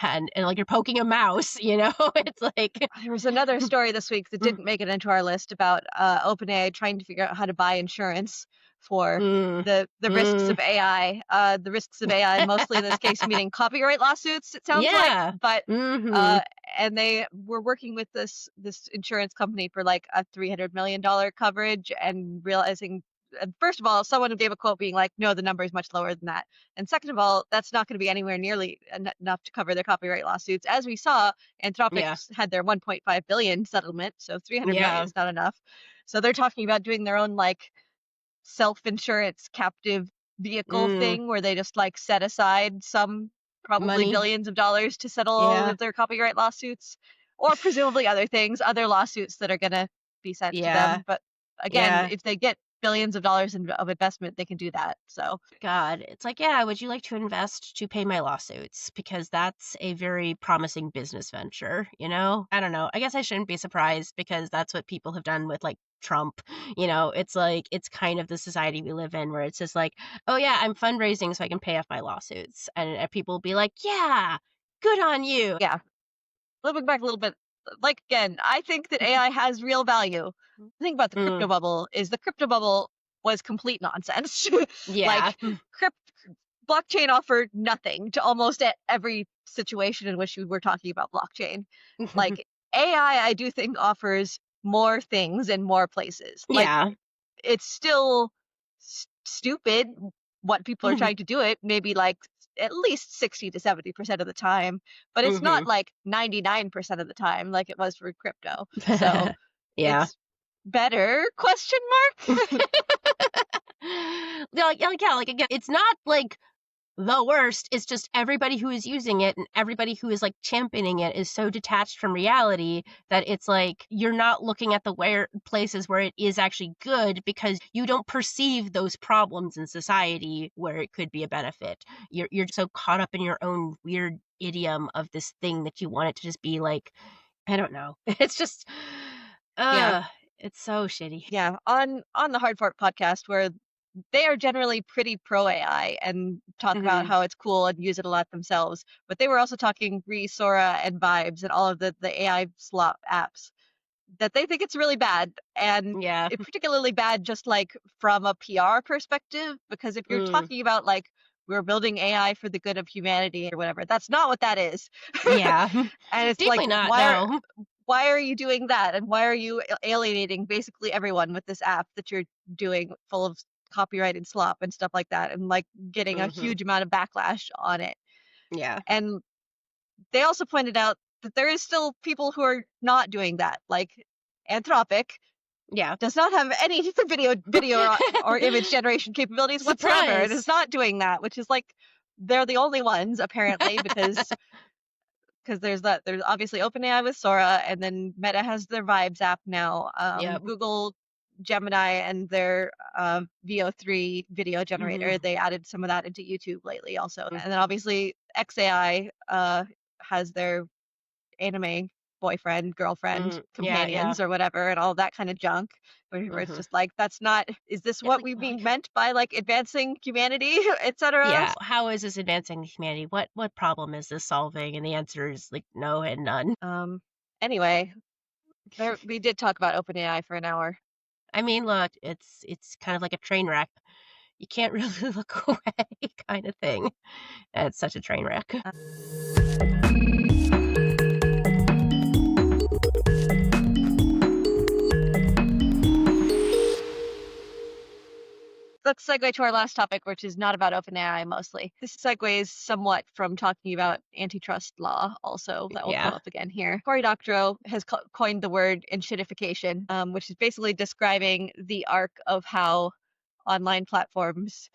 and like you're poking a mouse, It's like, There was another story this week that mm, didn't make it into our list about OpenAI trying to figure out how to buy insurance for mm, the risks mm. of AI. The risks of AI, mostly in this case, meaning copyright lawsuits. It sounds like, Yeah. but Mhm. uh, and they were working with this insurance company for like a $300 million coverage, and realizing. First of all, someone gave a quote being like, "No, the number is much lower than that." And second of all, that's not going to be anywhere nearly enough to cover their copyright lawsuits. As we saw, Yeah. Anthropic's had their 1.5 billion settlement, so 300 million Yeah. is not enough. So they're talking about doing their own like self-insurance captive vehicle Mm. thing where they just like set aside some probably Money. billions of dollars to settle all Yeah. of their copyright lawsuits or presumably other things, other lawsuits that are going to be sent to Yeah. them. But again, Yeah. if they get billions of dollars of investment, they can do that. So God, it's like, yeah, would you like to invest to pay my lawsuits? Because that's a very promising business venture, I don't know. I guess I shouldn't be surprised because that's what people have done with like Trump. It's like it's kind of the society we live in where it's just like, oh yeah, I'm fundraising so I can pay off my lawsuits. And people will be like, yeah, good on you. yeah, flipping back a little bit, like again, I think that AI has real value. The thing about the Mm, crypto bubble is the crypto bubble was complete nonsense. yeah. Like, crypt blockchain offered nothing to almost every situation in which we were talking about blockchain. Like AI, I do think offers more things in more places. Like Yeah. it's still stupid what people are trying to do it, maybe like at least 60 to 70% of the time, but it's Mhm. not like 99% of the time like it was for crypto. So Yeah. it's better question mark. Yeah, like, again, it's not, like, the worst, it's just everybody who is using it and everybody who is, like, championing it is so detached from reality that it's like you're not looking at the where places where it is actually good because you don't perceive those problems in society where it could be a benefit. You're so caught up in your own weird idiom of this thing that you want it to just be like, I don't know. It's just, Yeah. uh, it's so shitty. Yeah, on the Hard Fork podcast, where they are generally pretty pro AI and talk about Mhm. how it's cool and use it a lot themselves. But they were also talking re Sora and Vibes and all of the AI slop apps that they think it's really bad, and Yeah. it particularly bad just like from a PR perspective, because if you're Mm. talking about like we're building AI for the good of humanity or whatever, that's not what that is. Yeah. And it's like Definitely not, no. why are you doing that, and why are you alienating basically everyone with this app that you're doing full of copyrighted slop and stuff like that, and like getting a Mhm. huge amount of backlash on it. Yeah. And they also pointed out that there is still people who are not doing that, like Anthropic Yeah. does not have any video or image generation capabilities whatsoever, and is Surprise. not doing that, which is like they're the only ones apparently, because there's obviously OpenAI with Sora, and then Meta has their Vibes app now. Yep. Google Gemini and their VO3 video generator, Mhm. they added some of that into YouTube lately also. And then Mhm. obviously XAI has their anime boyfriend, girlfriend, Yeah, yeah. companions, or whatever, and all that kind of junk. Where it's Mhm. just like, that's not. Is this Yeah, what like we like being meant by like advancing humanity, etc.? yeah, how is this advancing humanity? What problem is this solving? And the answer is, like, no and none. Anyway, there we did talk about OpenAI for an hour. I mean, look, it's kind of like a train wreck. You can't really look away kinda thing. It's such a train wreck. let's segue to our last topic, which is not about OpenAI mostly. This segues somewhat from talking about antitrust law also, that will come Yeah. up again here. Cory Doctorow has coined the word enshittification, which is basically describing the arc of how online platforms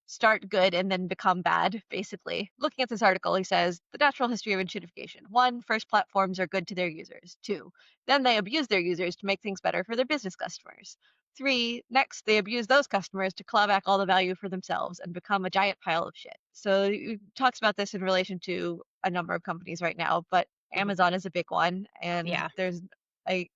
start good and then become bad, basically. Looking at this article, he says the natural history of enshittification. 1, first platforms are good to their users. 2, then they abuse their users to make things better for their business customers. 3, next they abuse those customers to claw back all the value for themselves and become a giant pile of shit. So he talks about this in relation to a number of companies right now, but Mhm. Amazon is a big one, and Yeah. there's a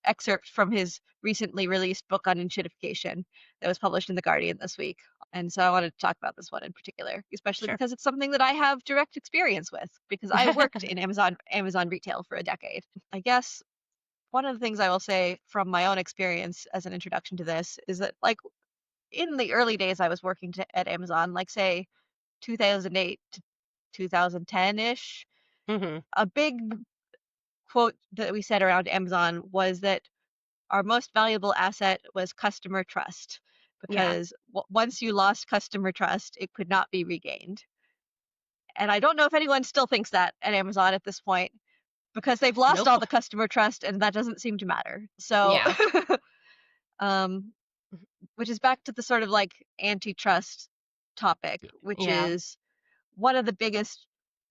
excerpt from his recently released book on enshittification that was published in The Guardian this week. And so I wanted to talk about this one in particular, especially Sure. because it's something that I have direct experience with because I worked in Amazon retail for a decade. I guess one of the things I will say from my own experience as an introduction to this is that like in the early days I was working at Amazon, like say 2008 to 2010-ish, Mhm. a big quote that we said around Amazon was that our most valuable asset was customer trust Yeah. because once you lost customer trust, it could not be regained. And I don't know if anyone still thinks that at Amazon at this point because they've lost all Nope. the customer trust and that doesn't seem to matter. So, Yeah. um, which is back to the sort of like antitrust topic, which Yeah. is one of the biggest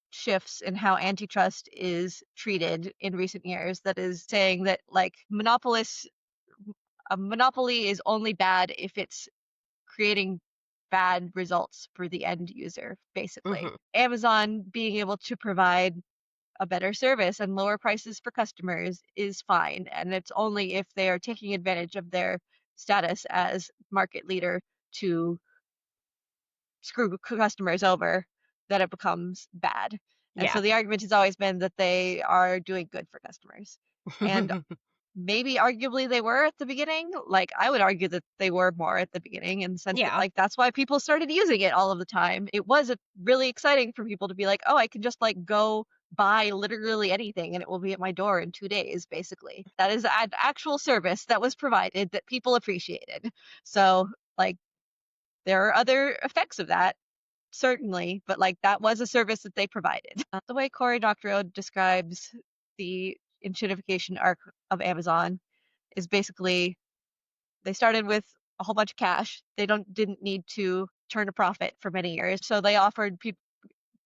shifts in how antitrust is treated in recent years. That is saying that like monopolists a monopoly is only bad if it's creating bad results for the end user, basically. Mhm. Amazon being able to provide a better service and lower prices for customers is fine. And it's only if they are taking advantage of their status as market leader to screw customers over that it becomes bad. And so Yeah. the argument has always been that they are doing good for customers. And maybe arguably they were at the beginning. Like I would argue that they were more at the beginning in the sense that Yeah. like that's why people started using it all of the time. It was really exciting for people to be like, oh, I can just like go buy literally anything and it will be at my door in 2 days, basically. That is an actual service that was provided that people appreciated. So like there are other effects of that, certainly, but like that was a service that they provided. The way Cory Doctorow describes the enshittification arc of Amazon is basically they started with a whole bunch of cash. They didn't need to turn a profit for many years, so they offered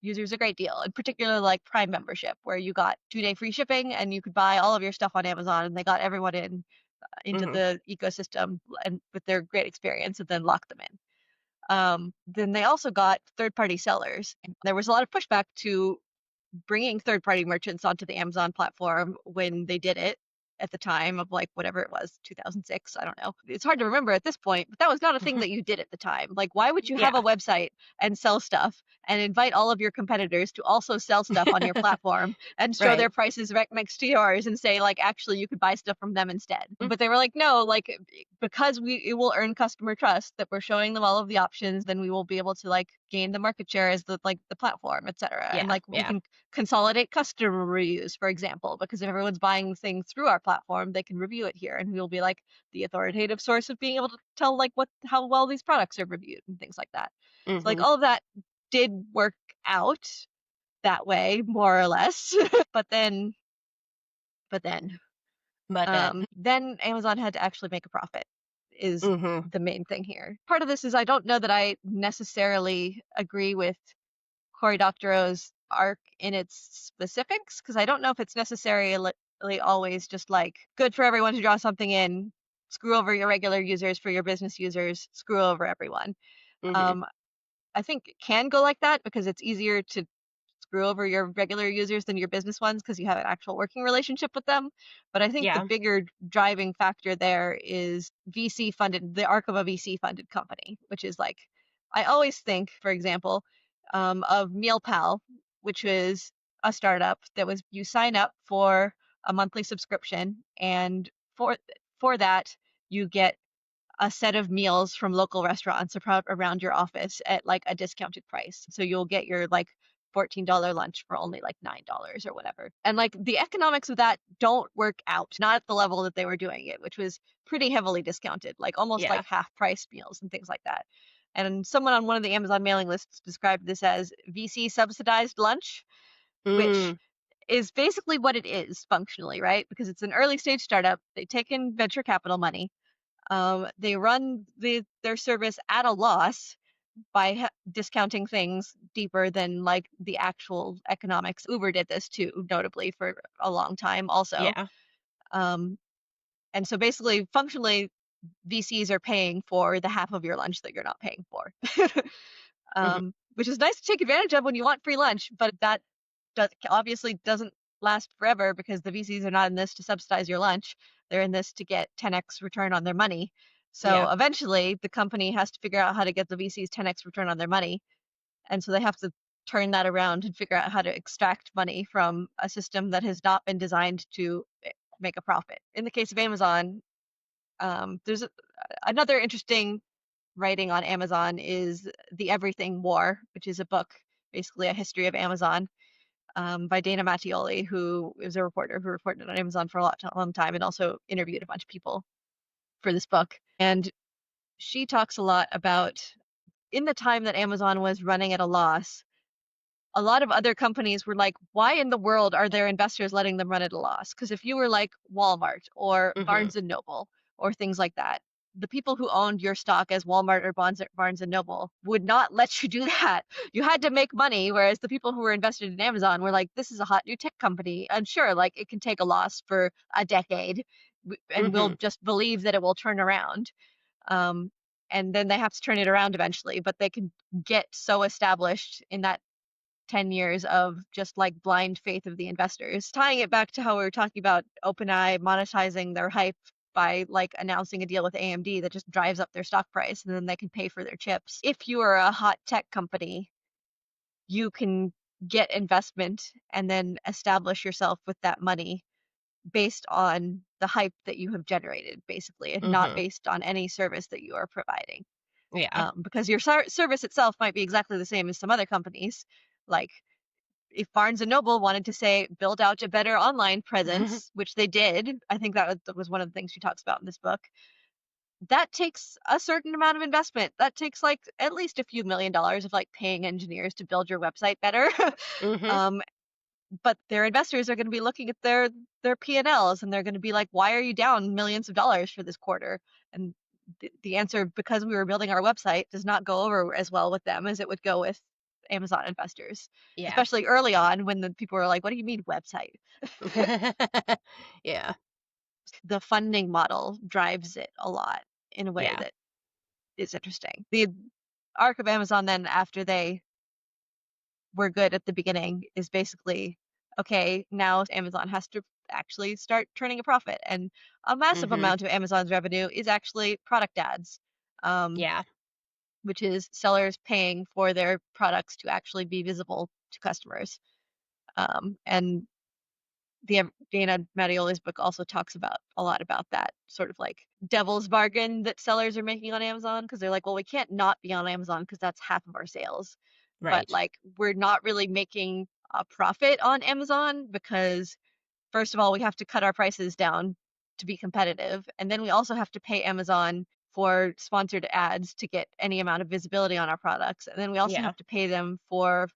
users a great deal, in particular like Prime membership, where you got 2-day free shipping and you could buy all of your stuff on Amazon, and they got everyone into Mhm. the ecosystem and with their great experience, and then locked them in. Then they also got third-party sellers. And there was a lot of pushback to bringing third-party merchants onto the Amazon platform when they did it at the time of like whatever it was, 2006, I don't know. It's hard to remember at this point, but that was not a thing that you did at the time. Like why would you have a Yeah. website and sell stuff and invite all of your competitors to also sell stuff on your platform and show their Right. prices right next to yours and say like actually you could buy stuff from them instead. Mm. But they were like no, like because it will earn customer trust that we're showing them all of the options, then we will be able to like gain the market share as the platform, etc. And Yeah. like we Yeah. can consolidate customer reviews, for example, because if everyone's buying things through our platform, they can review it here, and we'll be like the authoritative source of being able to tell like how well these products are reviewed and things like that. So like Mhm. all of that did work out that way, more or less. but then, but then, But then. then Amazon had to actually make a profit. Is Mhm. the main thing here. Part of this is I don't know that I necessarily agree with Cory Doctorow's arc in its specifics because I don't know if it's necessarily always just like good for everyone to draw something in, screw over your regular users for your business users, screw over everyone. Mhm. Um, I think it can go like that because it's easier to screw over your regular users than your business ones because you have an actual working relationship with them. But I think the Yeah. bigger driving factor there is VC funded, the arc of a VC funded company, which is like, I always think, for example, of MealPal, which is a startup that was you sign up for a monthly subscription, and for that you get a set of meals from local restaurants around your office at like a discounted price. So you'll get your like $14 lunch for only like $9 or whatever. And like the economics of that don't work out, not at the level that they were doing it, which was pretty heavily discounted, like almost like Yeah. half price meals and things like that. And someone on one of the Amazon mailing lists described this as VC subsidized lunch, which Mm. is basically what it is functionally, right? Because it's an early stage startup. They take in venture capital money. They run their service at a loss by discounting things deeper than like the actual economics. Uber did this too, notably for a long time also. Yeah. Um, and so basically, functionally, VCs are paying for the half of your lunch that you're not paying for, Mhm. which is nice to take advantage of when you want free lunch, but that obviously doesn't last forever because the VCs are not in this to subsidize your lunch. They're in this to get 10x return on their money. So Yeah. eventually, the company has to figure out how to get the VCs 10x return on their money. And so they have to turn that around and figure out how to extract money from a system that has not been designed to make a profit. In the case of Amazon, there's another interesting writing on Amazon is The Everything War, which is a book, basically a history of Amazon, by Dana Mattioli, who is a reporter who reported on Amazon for a long time and also interviewed a bunch of people for this book. And she talks a lot about in the time that Amazon was running at a loss, a lot of other companies were like, why in the world are their investors letting them run at a loss? Because if you were like Walmart or Mhm. Barnes and Noble or things like that, the people who owned your stock as Walmart or Barnes and Noble would not let you do that. You had to make money, whereas the people who were invested in Amazon were like, this is a hot new tech company. And sure, like it can take a loss for a decade and we'll Mhm. just believe that it will turn around. Um, and then they have to turn it around eventually, but they can get so established in that 10 years of just like blind faith of the investors. Tying it back to how we were talking about OpenAI monetizing their hype by like announcing a deal with AMD that just drives up their stock price and then they can pay for their chips. If you are a hot tech company, you can get investment and then establish yourself with that money based on the hype that you have generated, basically, and not Mhm. based on any service that you are providing. Yeah. Because your service itself might be exactly the same as some other companies, like if Barnes and Noble wanted to say build out a better online presence, which they did, I think that was one of the things she talks about in this book. That takes a certain amount of investment. That takes like at least a few $1 million of like paying engineers to build your website better. Mhm. um, but their investors are going to be looking at their P&Ls and they're going to be like, why are you down millions of dollars for this quarter? And the answer, because we were building our website, does not go over as well with them as it would go with Amazon investors, Yeah. especially early on when the people were like, what do you mean website? Yeah. The funding model drives it a lot in a way Yeah. that is interesting. The arc of Amazon then after they were good at the beginning is basically okay, now Amazon has to actually start turning a profit. And a massive Mhm. amount of Amazon's revenue is actually product ads, um, Yeah. which is sellers paying for their products to actually be visible to customers. And the Dana Mattioli's book also talks about a lot about that sort of like devil's bargain that sellers are making on Amazon because they're like, well, we can't not be on Amazon because that's half of our sales. But Right. like, we're not really making a profit on Amazon because, first of all, we have to cut our prices down to be competitive. And then we also have to pay Amazon for sponsored ads to get any amount of visibility on our products. And then we also Yeah. have to pay them for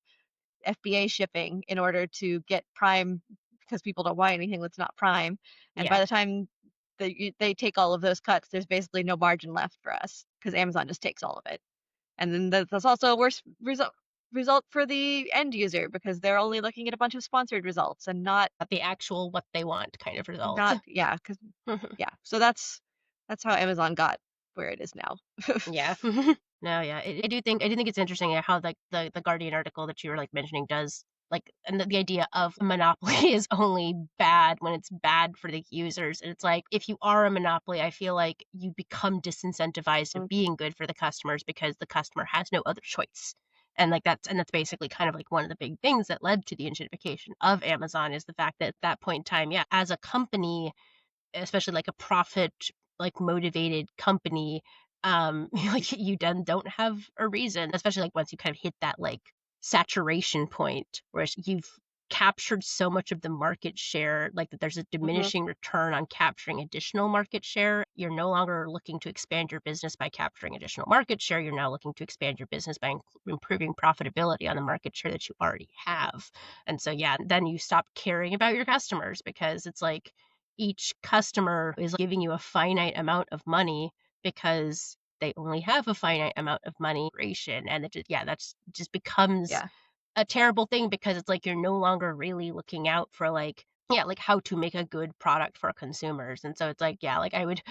FBA shipping in order to get Prime because people don't buy anything that's not Prime. And by Yeah. the time they take all of those cuts, there's basically no margin left for us because Amazon just takes all of it. And then that's also a worse result for the end user because they're only looking at a bunch of sponsored results and Not the actual what they want kind of result. not yeah, because yeah. So that's how Amazon got where it is now. Yeah. No, yeah. I do think it's interesting how like the Guardian article that you were like mentioning does like and the idea of monopoly is only bad when it's bad for the users. And it's like if you are a monopoly, I feel like you become disincentivized of being good for the customers because the customer has no other choice. And that's basically kind of like one of the big things that led to the enshittification of Amazon is the fact that at that point in time, yeah, as a company, especially like a profit like motivated company, like you then don't have a reason, especially like once you kind of hit that like saturation point where you've captured so much of the market share, like that there's a Hmm. diminishing return on capturing additional market share. You're no longer looking to expand your business by capturing additional market share. You're now looking to expand your business by improving profitability on the market share that you already have. And so, yeah, then you stop caring about your customers because it's like each customer is giving you a finite amount of money because they only have a finite amount of money and it just, yeah, that's just becomes Yeah. a terrible thing because it's like you're no longer really looking out for like yeah, like how to make a good product for consumers. And so it's like, yeah, like I would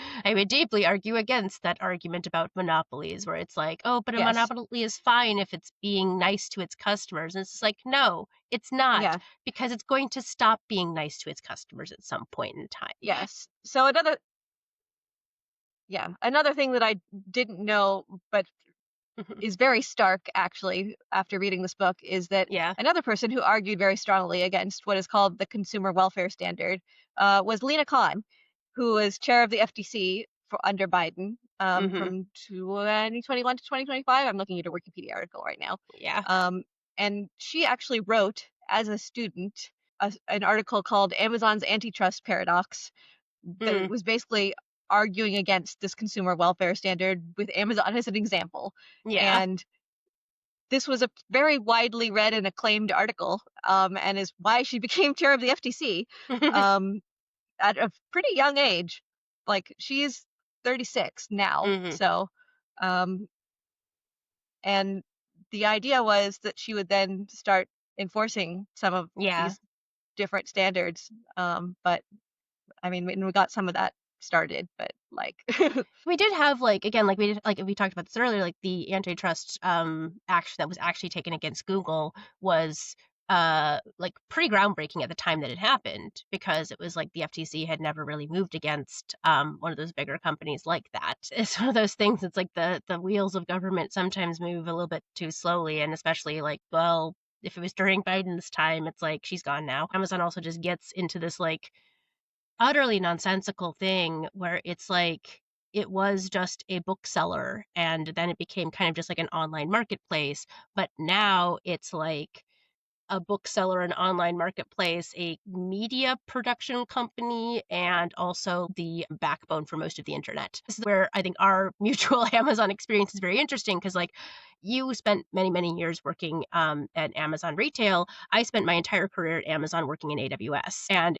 deeply argue against that argument about monopolies where it's like, oh, but a Yes. monopoly is fine if it's being nice to its customers. And it's just like, no, it's not Yeah. because it's going to stop being nice to its customers at some point in time. Yes. So another thing that I didn't know, but Mhm. is very stark actually after reading this book, is that Yeah. another person who argued very strongly against what is called the consumer welfare standard was Lena Khan, who was chair of the FTC under Biden Mhm. from 2021 to 2025. I'm looking at a Wikipedia article right now. Yeah. Um, and she actually wrote as a student an article called Amazon's Antitrust Paradox that Mm. was basically arguing against this consumer welfare standard with Amazon as an example. Yeah. And this was a very widely read and acclaimed article, and is why she became chair of the FTC um, at a pretty young age. Like she's 36 now, Mhm. so um, and the idea was that she would then start enforcing some of Yeah. these different standards. But I mean, we got some of that started, but like, We did have, like again, like, we talked about this earlier, like, the antitrust, action that was actually taken against Google was, like, pretty groundbreaking at the time that it happened because it was like the FTC had never really moved against, one of those bigger companies like that. It's one of those things, it's like the wheels of government sometimes move a little bit too slowly, and especially, like, well, if it was during Biden's time, it's like she's gone now. Amazon also just gets into this, like, utterly nonsensical thing where it's like it was just a bookseller and then it became kind of just like an online marketplace, but now it's like a bookseller, an online marketplace, a media production company, and also the backbone for most of the internet. This is where I think our mutual Amazon experience is very interesting because, like, you spent many, many years working at Amazon retail. I spent my entire career at Amazon working in AWS. And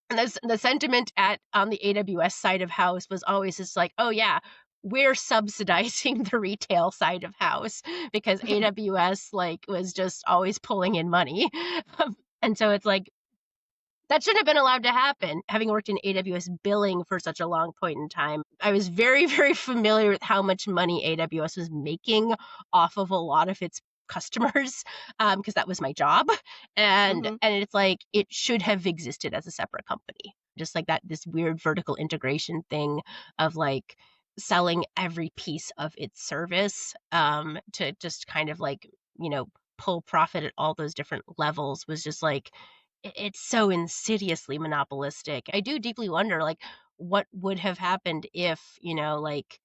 the sentiment at on the AWS side of house was always just like, "Oh, yeah, we're subsidizing the retail side of house," because AWS, like, was just always pulling in money. And so it's like, that shouldn't have been allowed to happen. Having worked in AWS billing for such a long point in time, I was very, very familiar with how much money AWS was making off of a lot of its customers, because that was my job. And hmm and it's like it should have existed as a separate company. Just like that this weird vertical integration thing of like selling every piece of its service to just kind of like, you know, pull profit at all those different levels was just like it's so insidiously monopolistic. I do deeply wonder, like, what would have happened if, you know, like,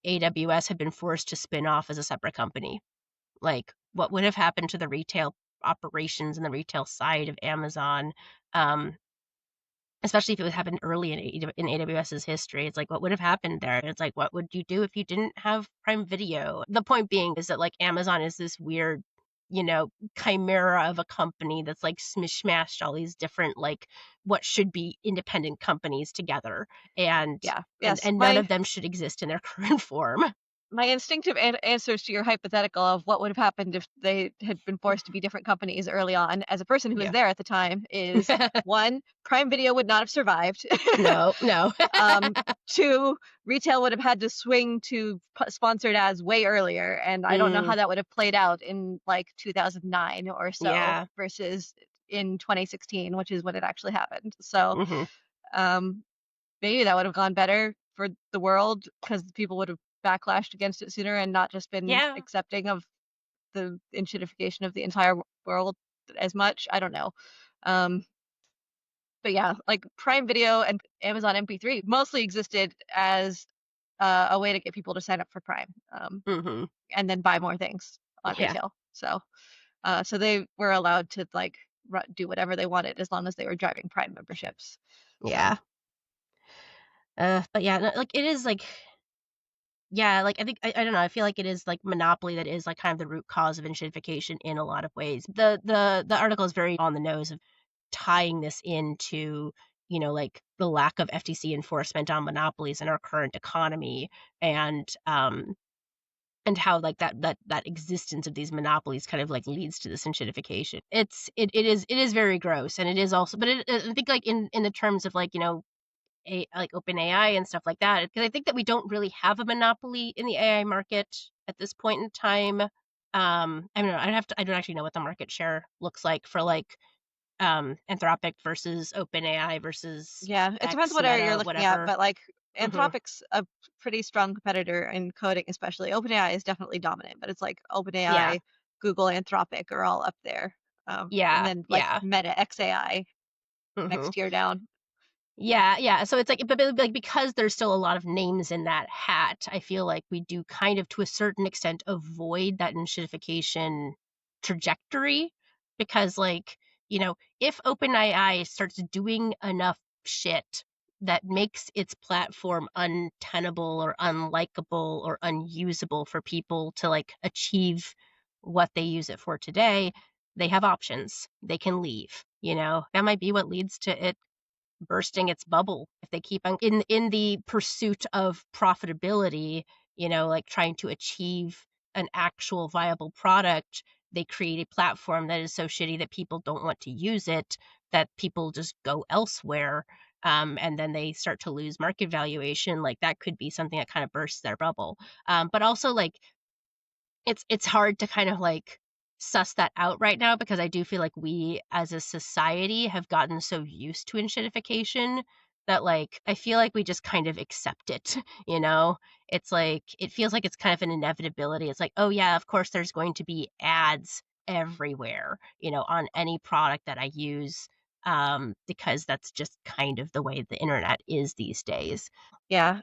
AWS had been forced to spin off as a separate company? Like, what would have happened to the retail operations and the retail side of Amazon? Um, Especially if it would happen early in AWS's history. It's like, what would have happened there? It's like, what would you do if you didn't have Prime Video? The point being is that, like, Amazon is this weird, you know, chimera of a company that's, like, smashed all these different, like, what should be independent companies together, and yeah, and yes. and none My of them should exist in their current form. my instinctive answers to your hypothetical of what would have happened if they had been forced to be different companies early on, as a person who was Yeah. there at the time, is one, Prime Video would not have survived. No, no. um, two, retail would have had to swing to sponsored ads way earlier, and I don't know Mm, how that would have played out in like 2009 or so yeah. versus in 2016, which is when it actually happened. So Mhm. um, maybe that would have gone better for the world because people would have backlashed against it sooner and not just been Yeah. accepting of the enshittification of the entire world as much. I don't know. Um, but yeah, like Prime Video and Amazon MP3 mostly existed as a way to get people to sign up for Prime, Mhm. and then buy more things on Yeah. retail. So, so they were allowed to like do whatever they wanted as long as they were driving Prime memberships. So Yeah. But yeah, no, like, it is, like yeah, like, I think I don't know, I feel like it is, like, monopoly that is, like, kind of the root cause of enshittification in a lot of ways. The article is very on the nose of tying this into, like, the lack of FTC enforcement on monopolies in our current economy, and, how, like, that existence of these monopolies kind of, like, leads to this enshittification. It is very gross, and it is also but I think, like, in the terms of, like, like OpenAI and stuff like that, because I think that we don't really have a monopoly in the AI market at this point in time. I don't know, I don't actually know what the market share looks like for, like, Anthropic versus OpenAI versus yeah, it depends X, what area you're Meta, looking at, whatever. but like Mhm. Anthropic's a pretty strong competitor in coding, especially. OpenAI is definitely dominant, but it's like Yeah. OpenAI, Google, Anthropic are all up there. And Yeah, then like yeah. Meta XAI next Mhm. tier down. Yeah, yeah, so it's like like, because there's still a lot of names in that hat, I feel like we do kind of, to a certain extent, avoid that enshittification trajectory because, like, if OpenAI starts doing enough shit that makes its platform untenable or unlikable or unusable for people to, like, achieve what they use it for today, they have options. They can leave, That might be what leads to it bursting its bubble if they keep on in the pursuit of profitability, like trying to achieve an actual viable product. They create a platform that is so shitty that people don't want to use it, that people just go elsewhere. And then they start to lose market valuation. Like, that could be something that kind of bursts their bubble. But also, like, it's hard to kind of, like, suss that out right now because I do feel like we as a society have gotten so used to enshittification that, like, I feel like we just kind of accept it, you know? It's like it feels like it's kind of an inevitability. It's like, "Oh, yeah, of course there's going to be ads everywhere, on any product that I use," because that's just kind of the way the internet is these days. Yeah,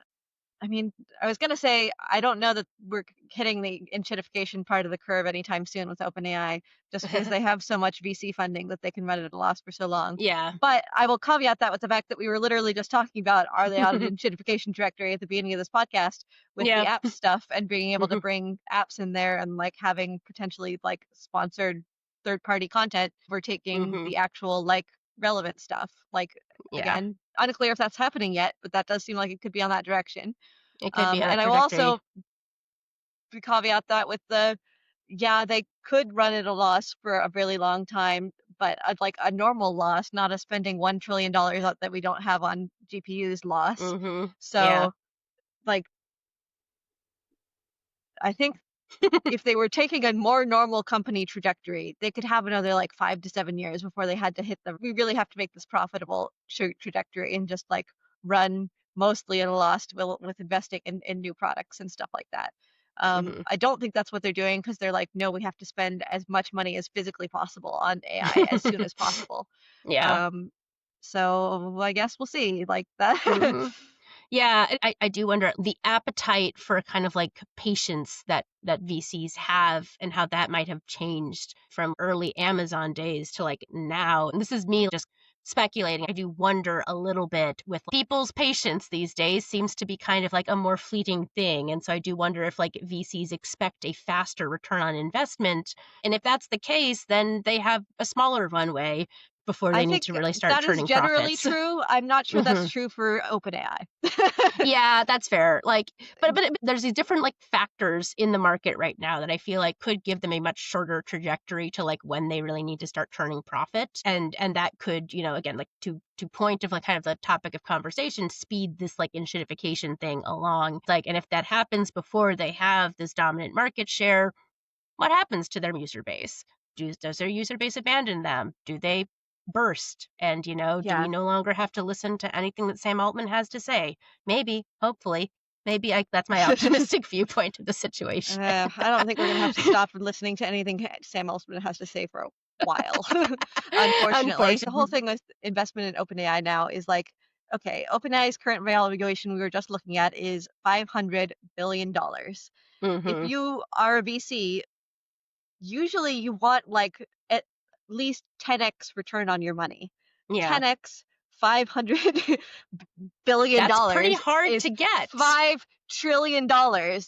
I mean, I was gonna say, I don't know that we're hitting the enshittification part of the curve anytime soon with OpenAI, just because they have so much VC funding that they can run it at a loss for so long. Yeah. But I will caveat that with the fact that we were literally just talking about, are they on an enshittification trajectory at the beginning of this podcast with the Yeah. app stuff and being able to Mhm. bring apps in there and like having potentially like sponsored third party content for taking Mhm. the actual like relevant stuff. Like Yeah. again, unclear if that's happening yet, but that does seem like it could be on that direction. It could be on that And I will trajectory. also caveat that with yeah, they could run at a loss for a really long time, but like a normal loss, not a spending $1 trillion that we don't have on GPUs loss. Mhm. Yeah. So, like, I think if they were taking a more normal company trajectory, they could have another like 5 to 7 years before they had to hit we really have to make this profitable trajectory and just like run mostly at a loss with investing in new products and stuff like that. Mhm. I don't think that's what they're doing because they're like, no, we have to spend as much money as physically possible on AI as soon as possible. Yeah. Um, so I guess we'll see like that. Mhm. Yeah, I do wonder the appetite for kind of, like, patience that VCs have and how that might have changed from early Amazon days to, like, now, and this is me just speculating. I do wonder a little bit with people's patience these days seems to be kind of like a more fleeting thing, and so I do wonder if, like, VCs expect a faster return on investment, and if that's the case, then they have a smaller runway before I they need think to really start that is turning generally profits. true. I'm not sure that's Mhm. true for OpenAI. Yeah, that's fair. Like, but there's these different, like, factors in the market right now that I feel like could give them a much shorter trajectory to, like, when they really need to start turning profit, and that could, again, like, to point of, like, kind of the topic of conversation, speed this, like, enshittification thing along. Like, and if that happens before they have this dominant market share, what happens to their user base? Does their user base abandon them? Do they burst? And, do we Yeah. no longer have to listen to anything that Sam Altman has to say? Maybe, hopefully. Maybe that's my optimistic viewpoint of the situation. I don't think we're gonna have to stop listening to anything Sam Altman has to say for a while. Unfortunately, the whole Unfortunately. thing with investment in OpenAI now is like, okay, OpenAI's current valuation we were just looking at is $500 billion. If Mhm. you are a VC, usually you want like least 10x return on your money. Yeah. 10x, $500 billion That's pretty hard is to get. $5 trillion,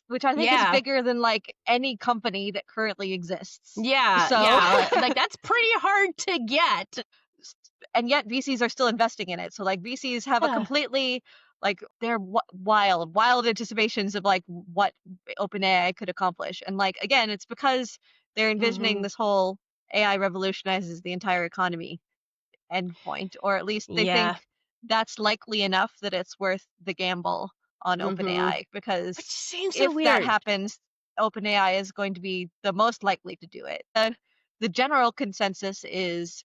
which I think is Yeah. bigger than like any company that currently exists. Yeah. So, Yeah. Like that's pretty hard to get. and yet VCs are still investing in it. So like VCs have a completely like they're wild anticipations of like what OpenAI could accomplish. And like again, it's because they're envisioning Mhm. this whole AI revolutionizes the entire economy endpoint, or at least they Yeah. think that's likely enough that it's worth the gamble on Mhm. OpenAI, Which because seems so if that weird. happens, OpenAI is going to be the most likely to do it. The general consensus is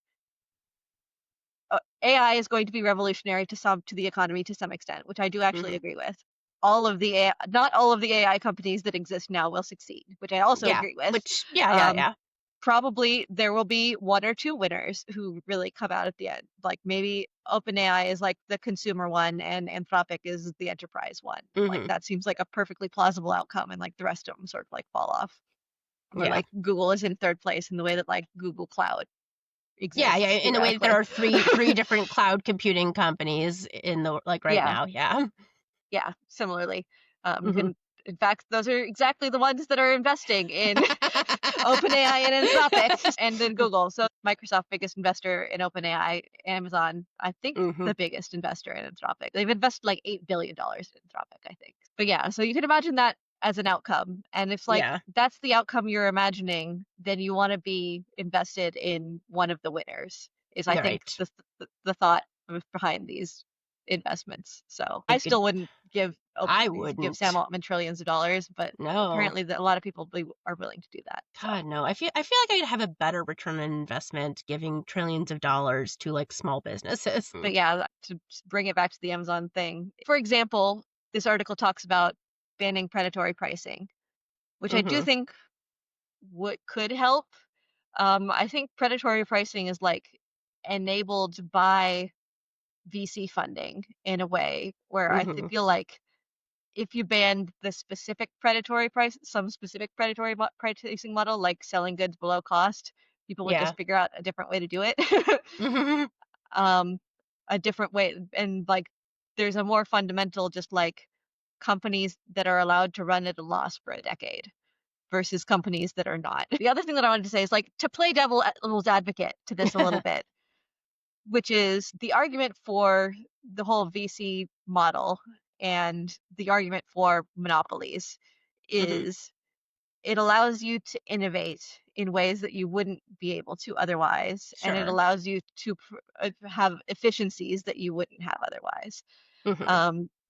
AI is going to be revolutionary to the economy to some extent, which I do actually Mhm. agree with. Not all of the AI companies that exist now will succeed, which I also Yeah. agree with. Which yeah, yeah, Um, yeah. Probably there will be one or two winners who really come out at the end. Like maybe OpenAI is like the consumer one and Anthropic is the enterprise one. Like Mhm. that seems like a perfectly plausible outcome, and like the rest of them sort of like fall off. Or Yeah. like Google is in third place in the way that like Google Cloud Yeah, yeah, exists in the way that there theoretically. are three different cloud computing companies in the like right Yeah, now. Yeah. yeah, similarly. You Mhm. can, in fact, those are exactly the ones that are investing in OpenAI and Anthropic and then Google. So Microsoft, biggest investor in OpenAI, Amazon, I think Mhm. the biggest investor in Anthropic. They've invested like $8 billion in Anthropic, I think. But yeah, so you can imagine that as an outcome. And if like Yeah. that's the outcome you're imagining, then you want to be invested in one of the winners, is I think Right. the thought behind these investments. So I It could still wouldn't I give Sam wouldn't. Altman trillions of dollars, but No. apparently a lot of people are willing to do that. So, God, no. I feel like I'd have a better return on investment giving trillions of dollars to like small businesses. but yeah, to bring it back to the Amazon thing, for example, this article talks about banning predatory pricing, which I do Mhm. think could help. I think predatory pricing is like enabled by VC funding in a way where Mhm. feel like if you banned the specific predatory price, some specific predatory pricing model, like selling goods below cost, people would Yeah. just figure out a different way to do it. Mhm. um, a different way, and like there's a more fundamental, just like companies that are allowed to run at a loss for a decade versus companies that are not. The other thing that I wanted to say is like to play devil's advocate to this a little bit, which is the argument for the whole VC model and the argument for monopolies Mhm. is it allows you to innovate in ways that you wouldn't be able to otherwise, and it Sure. allows you to have efficiencies that you wouldn't have otherwise. Mhm.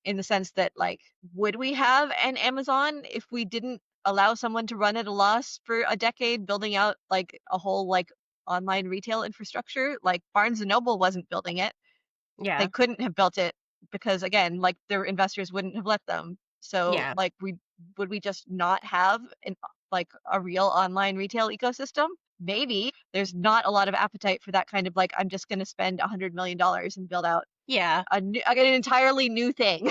In the sense that, like, would we have an Amazon if we didn't allow someone to run at a loss for a decade, building out like a whole like online retail infrastructure? Like Barnes and Noble wasn't building it. They Yeah. couldn't have built it because again, like their investors wouldn't have let them. So Yeah. like we would we just not have an like a real online retail ecosystem? Maybe there's not a lot of appetite for that kind of like I'm just going to spend $100 million and build out Yeah. an entirely new thing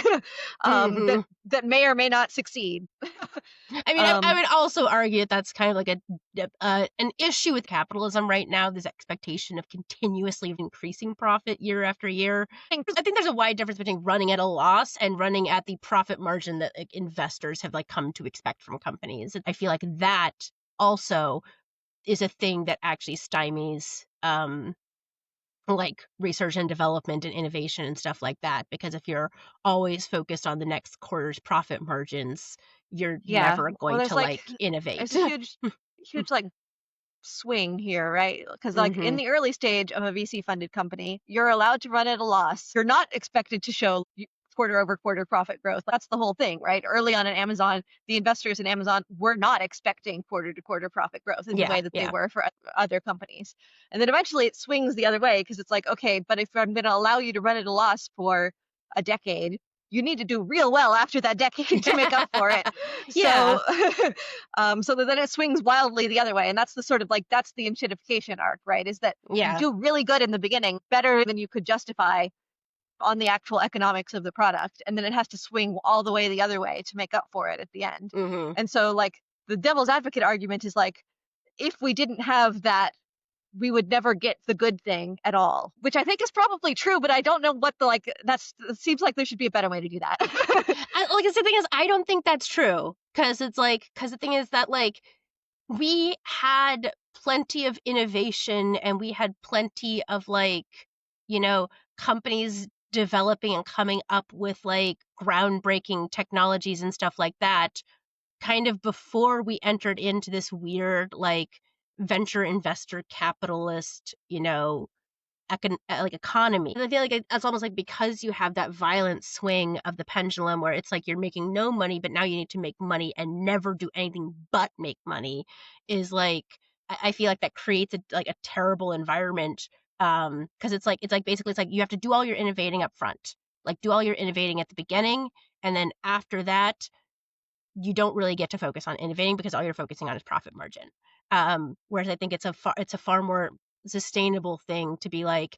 Mhm. that may or may not succeed. I mean, I um, would also argue that that's kind of like an issue with capitalism right now. This expectation of continuously increasing profit year after year. I think there's a wide difference between running at a loss and running at the profit margin that like, investors have like come to expect from companies. I feel like that also is a thing that actually stymies like research and development and innovation and stuff like that, because if you're always focused on the next quarter's profit margins, you're yeah, never well, going to like there's innovate. a huge like swing here, right? Because like in Mhm. the early stage of a VC funded company, you're allowed to run at a loss. You're not expected to show quarter over quarter profit growth. That's the whole thing, right? Early on in Amazon, the investors in Amazon were not expecting quarter to quarter profit growth in the Yeah, way that they yeah. were for other companies. And then eventually it swings the other way because it's like, okay, but if I'm going to allow you to run at a loss for a decade, you need to do real well after that decade to make up for it. Yeah. So so that then it swings wildly the other way. And that's the sort of like, that's the Enshittification arc, right? Is that you Yeah. do really good in the beginning, better than you could justify on the actual economics of the product. And then it has to swing all the way the other way to make up for it at the end. Mhm. And so, like, the devil's advocate argument is like, if we didn't have that we would never get the good thing at all, which I think is probably true, but I don't know what the like. It seems like there should be a better way to do that. Like the thing is, I don't think that's true because because the thing is that like we had plenty of innovation and we had plenty of like, you know, companies developing and coming up with like groundbreaking technologies and stuff like that kind of before we entered into this weird like venture investor capitalist, like economy. And I feel like it's almost like because you have that violent swing of the pendulum where it's like you're making no money, but now you need to make money and never do anything but make money, is like I feel like that creates a terrible environment. Because it's like basically it's like you have to do all your innovating up front, like do all your innovating at the beginning, and then after that you don't really get to focus on innovating because all you're focusing on is profit margin. Whereas I think it's a far more sustainable thing to be like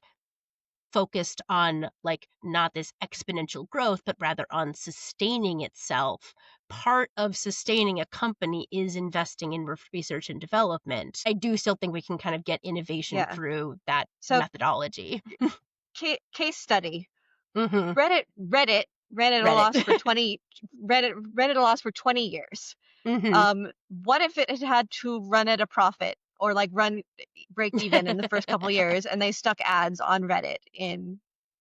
focused on like not this exponential growth, but rather on sustaining itself. Part of sustaining a company is investing in research and development. I do still think we can kind of get innovation Yeah. through that So methodology. case study. Mm-hmm. Reddit ran at a Reddit. loss for 20 Reddit ran at a loss for 20 years. Mm-hmm. What if it had to run at a profit or like break even in the first couple years and they stuck ads on Reddit in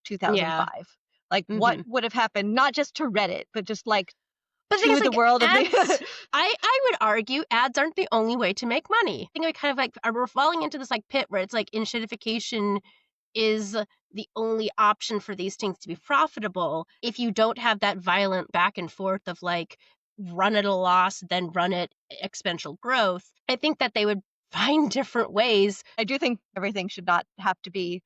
Yeah. 2005? Like what Mm-hmm. would have happened not just to Reddit, but just like But the thing is, to the like, world of ads, the I would argue ads aren't the only way to make money. I think we kind of like we're falling into this like pit where it's like enshittification is the only option for these things to be profitable. If you don't have that violent back and forth of like run at a loss, then run at exponential growth, I think that they would find different ways. I do think everything should not have to be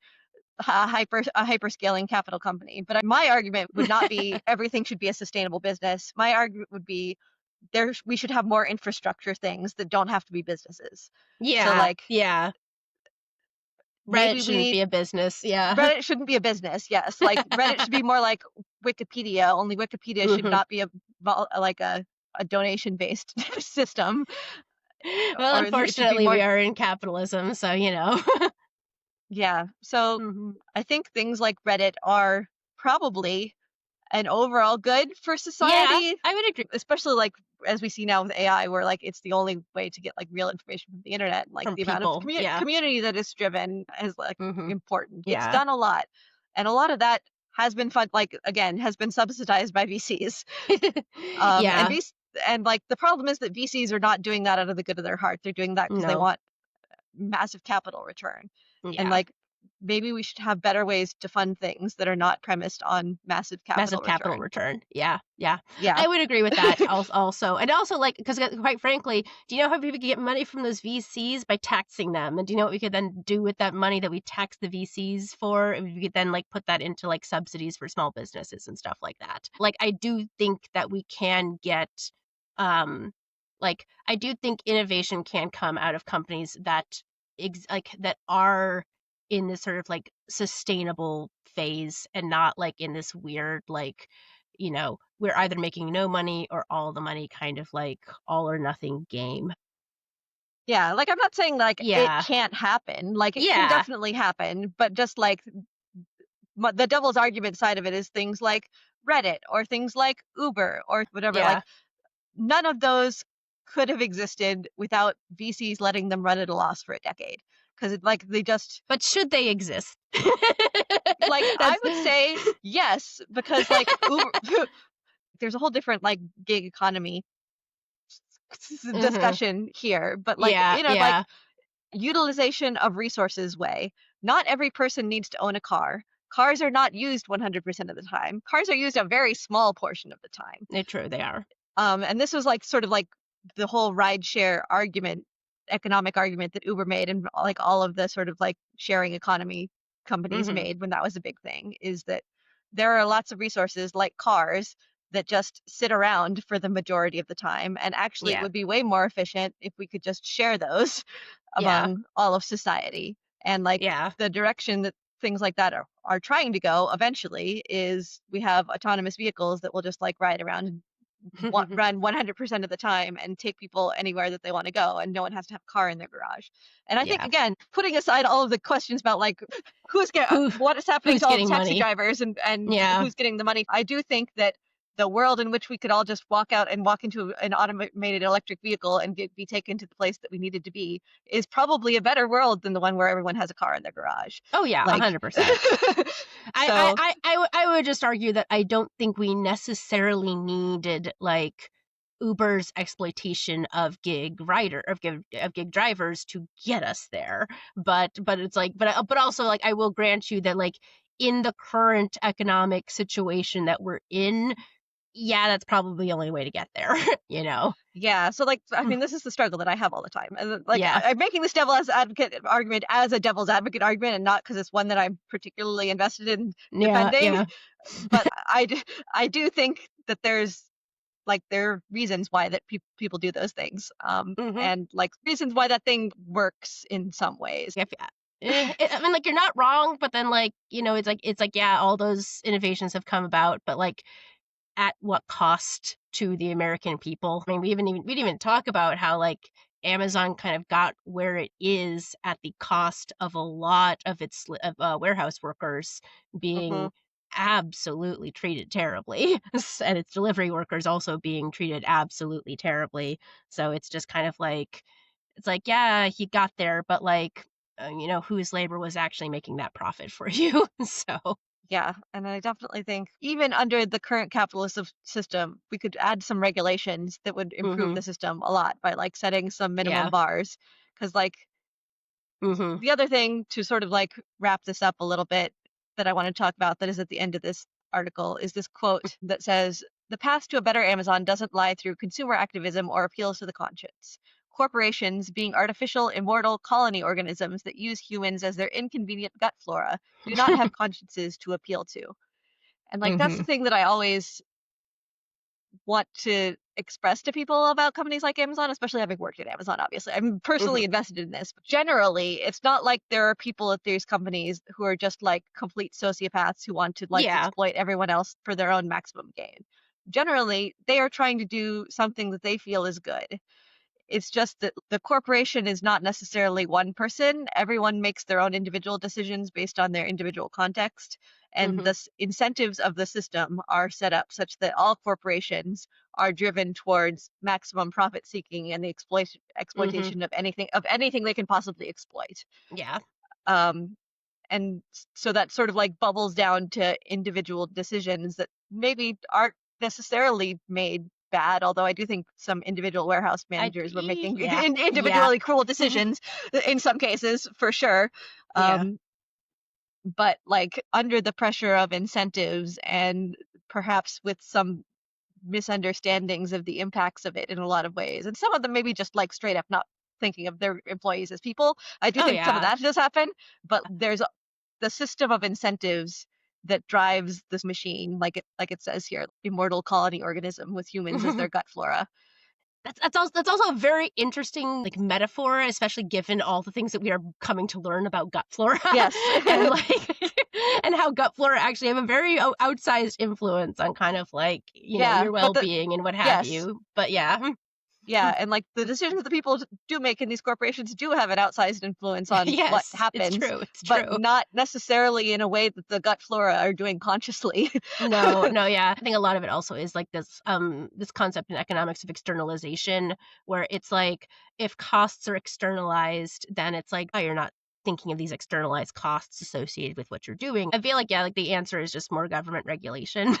a hyper scaling capital company. But my argument would not be everything should be a sustainable business. My argument would be we should have more infrastructure things that don't have to be businesses. So Yeah, like yeah. Reddit maybe we shouldn't need be a business. Yeah. Reddit shouldn't be a business. Yes, like Reddit should be more like Wikipedia. Only Wikipedia should Hmm. not be like a donation based system, Well, or it should be unfortunately, more. we are in capitalism, so Yeah. So Mhm. I think things like Reddit are probably an overall good for Yeah, society, I would agree. especially like as we see now with AI, where like it's the only way to get like real information from the internet. Like From the amount of people. Yeah. community that is driven is like Hmm. important. It's Yeah. done a lot, and a lot of that has been fun. Like again, has been subsidized by VCs. And Yeah. like the problem is that VCs are not doing that out of the good of their heart. They're doing that because they No. want massive capital return. And Yeah. like maybe we should have better ways to fund things that are not premised on massive Massive capital capital return. return. Yeah. Yeah. Yeah. I would agree with that also. And also, like, because quite frankly, do you know how people could get money from those VCs? By taxing them. And do you know what we could then do with that money that we tax the VCs for? We could then, like, put that into, like, subsidies for small businesses and stuff like that. Like, I do think that we can get, I do think innovation can come out of companies that, that are in this sort of like sustainable phase and not like in this weird like we're either making no money or all the money kind of like all or nothing game. Yeah, like I'm not saying like it Yeah. can't happen. Like it can Yeah. definitely happen, but just like the devil's argument side of it is things like Reddit or things like Uber or whatever. Yeah. Like none of those could have existed without VCs letting them run at a loss for a decade. Because like they just But should they exist? like I That's would say yes, because like Uber there's a whole different like gig economy Mhm. discussion here, but like Yeah, like yeah. utilization of resources way. Not every person needs to own a car. Cars are not used 100% of the time. Cars are used a very small portion of the time. They're true, they are. And this was like sort of like the whole rideshare argument, economic argument that Uber made, and like all of the sort of like sharing economy companies Mhm. made when that was a big thing, is that there are lots of resources like cars that just sit around for the majority of the time. And actually, it Yeah. would be way more efficient if we could just share those Yeah. among all of society. And like Yeah. the direction that things like that are trying to go eventually is we have autonomous vehicles that will just like ride around run 100% of the time and take people anywhere that they want to go, and no one has to have a car in their garage. And I think, Yeah. again, putting aside all of the questions about like Who what is happening who's to all the getting taxi money? drivers and Yeah. who's getting the money, I do think that the world in which we could all just walk out and walk into an automated electric vehicle and be taken to the place that we needed to be is probably a better world than the one where everyone has a car in their garage. Oh yeah, Like, 100%. so I would just argue that I don't think we necessarily needed like Uber's exploitation of gig drivers to get us there. But it's like but also like I will grant you that like in the current economic situation that we're in, yeah, that's probably the only way to get there, you know. yeah, so like I mean, this is the struggle that I have all the time. And like Yeah. I'm making this devil's advocate argument as a devil's advocate argument and not because it's one that I'm particularly invested in Yeah, defending. yeah. But I do think that there are reasons why that people do those things. Mhm. And like reasons why that thing works in some ways. If I mean, like, you're not wrong, but then, like, you know, it's like, yeah, all those innovations have come about, but, like, at what cost to the American people? I mean, we didn't even talk about how, like, Amazon kind of got where it is at the cost of a lot of its warehouse workers Hmm. being absolutely treated terribly, and its delivery workers also being treated absolutely terribly. So it's just kind of like it's like, yeah, he got there, but like, you know, whose labor was actually making that profit for you? So, Yeah, and I definitely think even under the current capitalist system, we could add some regulations that would improve mhm, the system a lot by like setting some minimum yeah, bars. Because like mhm, the other thing to sort of like wrap this up a little bit that I want to talk about that is at the end of this article is this quote that says, "The path to a better Amazon doesn't lie through consumer activism or appeals to the conscience. Corporations, being artificial, immortal colony organisms that use humans as their inconvenient gut flora, do not have consciences to appeal to." And like that's the mhm, thing that I always want to express to people about companies like Amazon, especially having worked at Amazon, obviously. I'm mhm, personally invested in this. But generally, it's not like there are people at these companies who are just like complete sociopaths who want to like yeah, exploit everyone else for their own maximum gain. Generally, they are trying to do something that they feel is good. It's just that the corporation is not necessarily one person. Everyone makes their own individual decisions based on their individual context. And mhm, the incentives of the system are set up such that all corporations are driven towards maximum profit seeking and the mhm, exploitation of anything they can possibly exploit. yeah, Um, and so that sort of like bubbles down to individual decisions that maybe aren't necessarily made bad, although I do think some individual warehouse managers were making yeah, yeah, individually cruel decisions in some cases for sure. yeah. um, but like under the pressure of incentives and perhaps with some misunderstandings of the impacts of it in a lot of ways, and some of them maybe just like straight up not thinking of their employees as people. I do Oh, think some of yeah. that does happen, but there's the system of incentives that drives this machine, like it says here, immortal colony organism with humans as their gut flora. That's also a very interesting, like, metaphor, especially given all the things that we are coming to learn about gut flora Yes. and, like and how gut flora actually have a very outsized influence on kind of, like, you know, Yeah, your but the well-being and what have yes. you. But yeah. Yeah, and like the decisions that people do make in these corporations do have an outsized influence on what Yes, it's happens, true, it's but true. not necessarily in a way that the gut flora are doing consciously. No, no, yeah. I think a lot of it also is like this concept in economics of externalization, where it's like if costs are externalized, then it's like, oh, you're not thinking of these externalized costs associated with what you're doing. I feel like, yeah, like the answer is just more government regulation.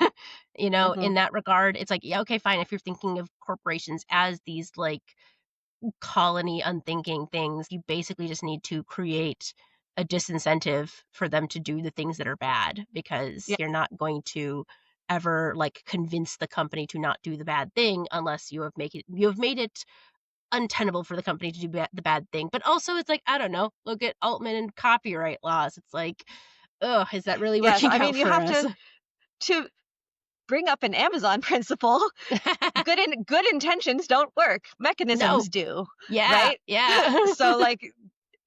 You know, Hmm. in that regard, it's like, yeah, okay, fine. If you're thinking of corporations as these like colony unthinking things, you basically just need to create a disincentive for them to do the things that are bad because Yeah. you're not going to ever like convince the company to not do the bad thing unless you have made it untenable for the company to do the bad thing. But also it's like, I don't know, look at Altman and copyright laws. It's like, ugh, is that really Yes, working I out mean you for have us? to bring up an Amazon principle. Good intentions don't work. No. Mechanisms do, Yeah, right? yeah. So like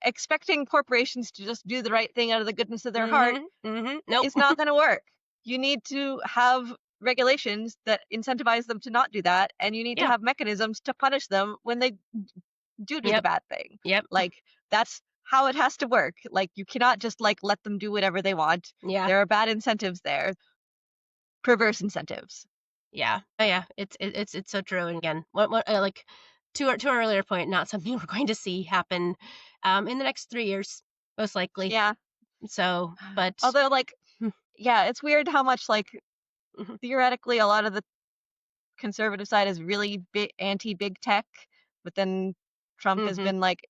expecting corporations to just do the right thing out of the goodness of their heart Mhm. Mhm. Nope. is not going to work. You need to have regulations that incentivize them to not do that, and you need to Yeah. have mechanisms to punish them when they do the Yep. bad thing. Yep. Like, that's how it has to work. Like, you cannot just like let them do whatever they want. Yeah. There are bad incentives there, perverse incentives. Yeah. Oh, yeah. It's so true. And again, what like to our earlier point, not something we're going to see happen in the next 3 years, most likely. Yeah. So, but Although, like, hmm, yeah, it's weird how much, like, mhm, theoretically a lot of the conservative side is really anti big tech, but then Trump has mhm, been like,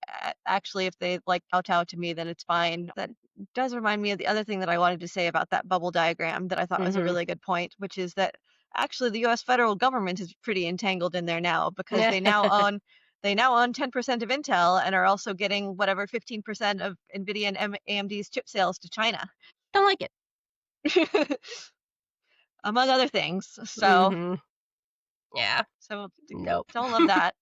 actually, if they like kowtow to me, then it's fine. That does remind me of the other thing that I wanted to say about that bubble diagram that I thought was a mhm. really good point, which is that actually the U.S. federal government is pretty entangled in there now because they now own 10% of Intel and are also getting whatever 15% of Nvidia and AMD's chip sales to China, Don't like it. among other things. So, Mhm. Yeah. so Nope. don't love that.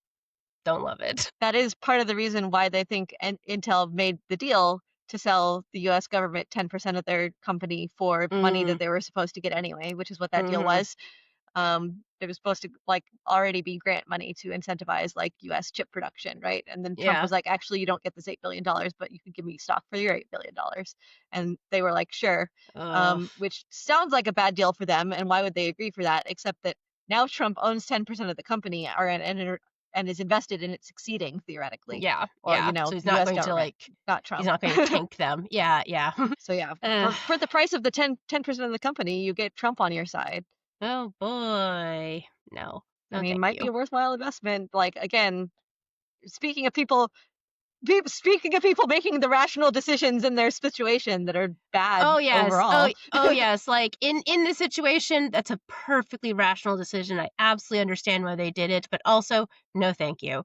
Don't love it. That is part of the reason why they think Intel made the deal to sell the US government 10% of their company for money that Mm, they were supposed to get anyway, which is what that deal mhm. was. It was supposed to like already be grant money to incentivize like US chip production, right? And then Trump Yeah. was like, actually, you don't get this $8 billion, but you can give me stock for your $8 billion. And they were like, sure. Oh, Which sounds like a bad deal for them. And why would they agree for that? Except that now Trump owns 10% of the company and is invested in it succeeding theoretically, yeah. or, Yeah. So the US government, not he's Trump. not going to tank them. Yeah. Yeah. So yeah, uh, for the price of the 10% of the company, you get Trump on your side. oh boy. No. I No, mean, thank might be you. a worthwhile investment. Like, again, speaking of people, speaking of people making the rational decisions in their situation that are bad Oh yes. overall. Oh yes. Like in this situation, that's a perfectly rational decision. I absolutely understand why they did it, but also no, thank you.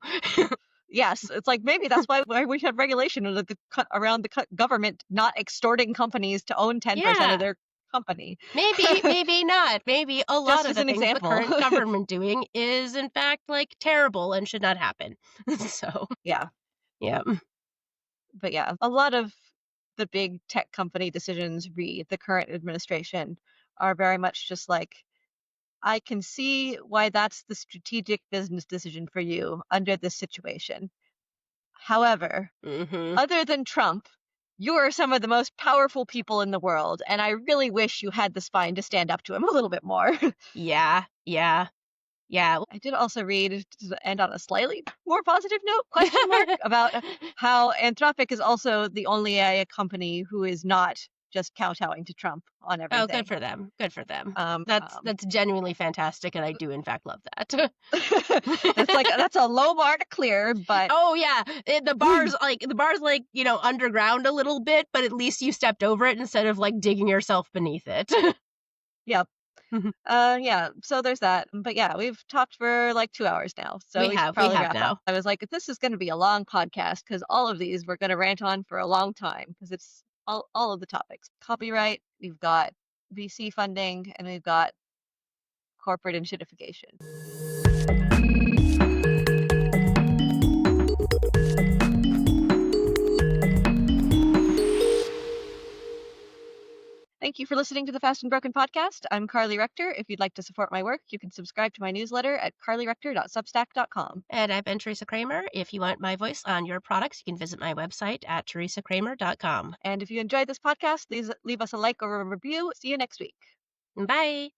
Yes, it's like maybe that's why we have regulation around the government not extorting companies to own 10% of Yeah. their company. Maybe, maybe not. Maybe a lot Just of as the an things the example. current government doing is in fact like terrible and should not happen. So, Yeah, yeah. but yeah, a lot of the big tech company decisions re the current administration are very much just like, I can see why that's the strategic business decision for you under this situation. However, Mhm. other than Trump, you are some of the most powerful people in the world, and I really wish you had the spine to stand up to him a little bit more. Yeah. Yeah. Yeah. I did also read, to end on a slightly more positive note, question mark, about how Anthropic is also the only AI company who is not just kowtowing to Trump on Oh, good everything. for them. Good for them. Um, um, That's genuinely fantastic, and I do in fact love that. that's a low bar to clear, but Oh yeah, the bar's like underground a little bit, but at least you stepped over it instead of like digging yourself beneath it. yep. Yeah, so there's that. But yeah, we've talked for like 2 hours now, so we should We probably have wrap up. now. I was like, this is going to be a long podcast because all of these we're going to rant on for a long time because it's all of the topics. Copyright, we've got VC funding, and we've got corporate enshittification. Thank you for listening to the Fast and Broken podcast. I'm Carly Rector. If you'd like to support my work, you can subscribe to my newsletter at carlyrector.substack.com. And I've been Teresa Kramer. If you want my voice on your products, you can visit my website at teresakramer.com. And if you enjoyed this podcast, please leave us a like or a review. See you next week. Bye.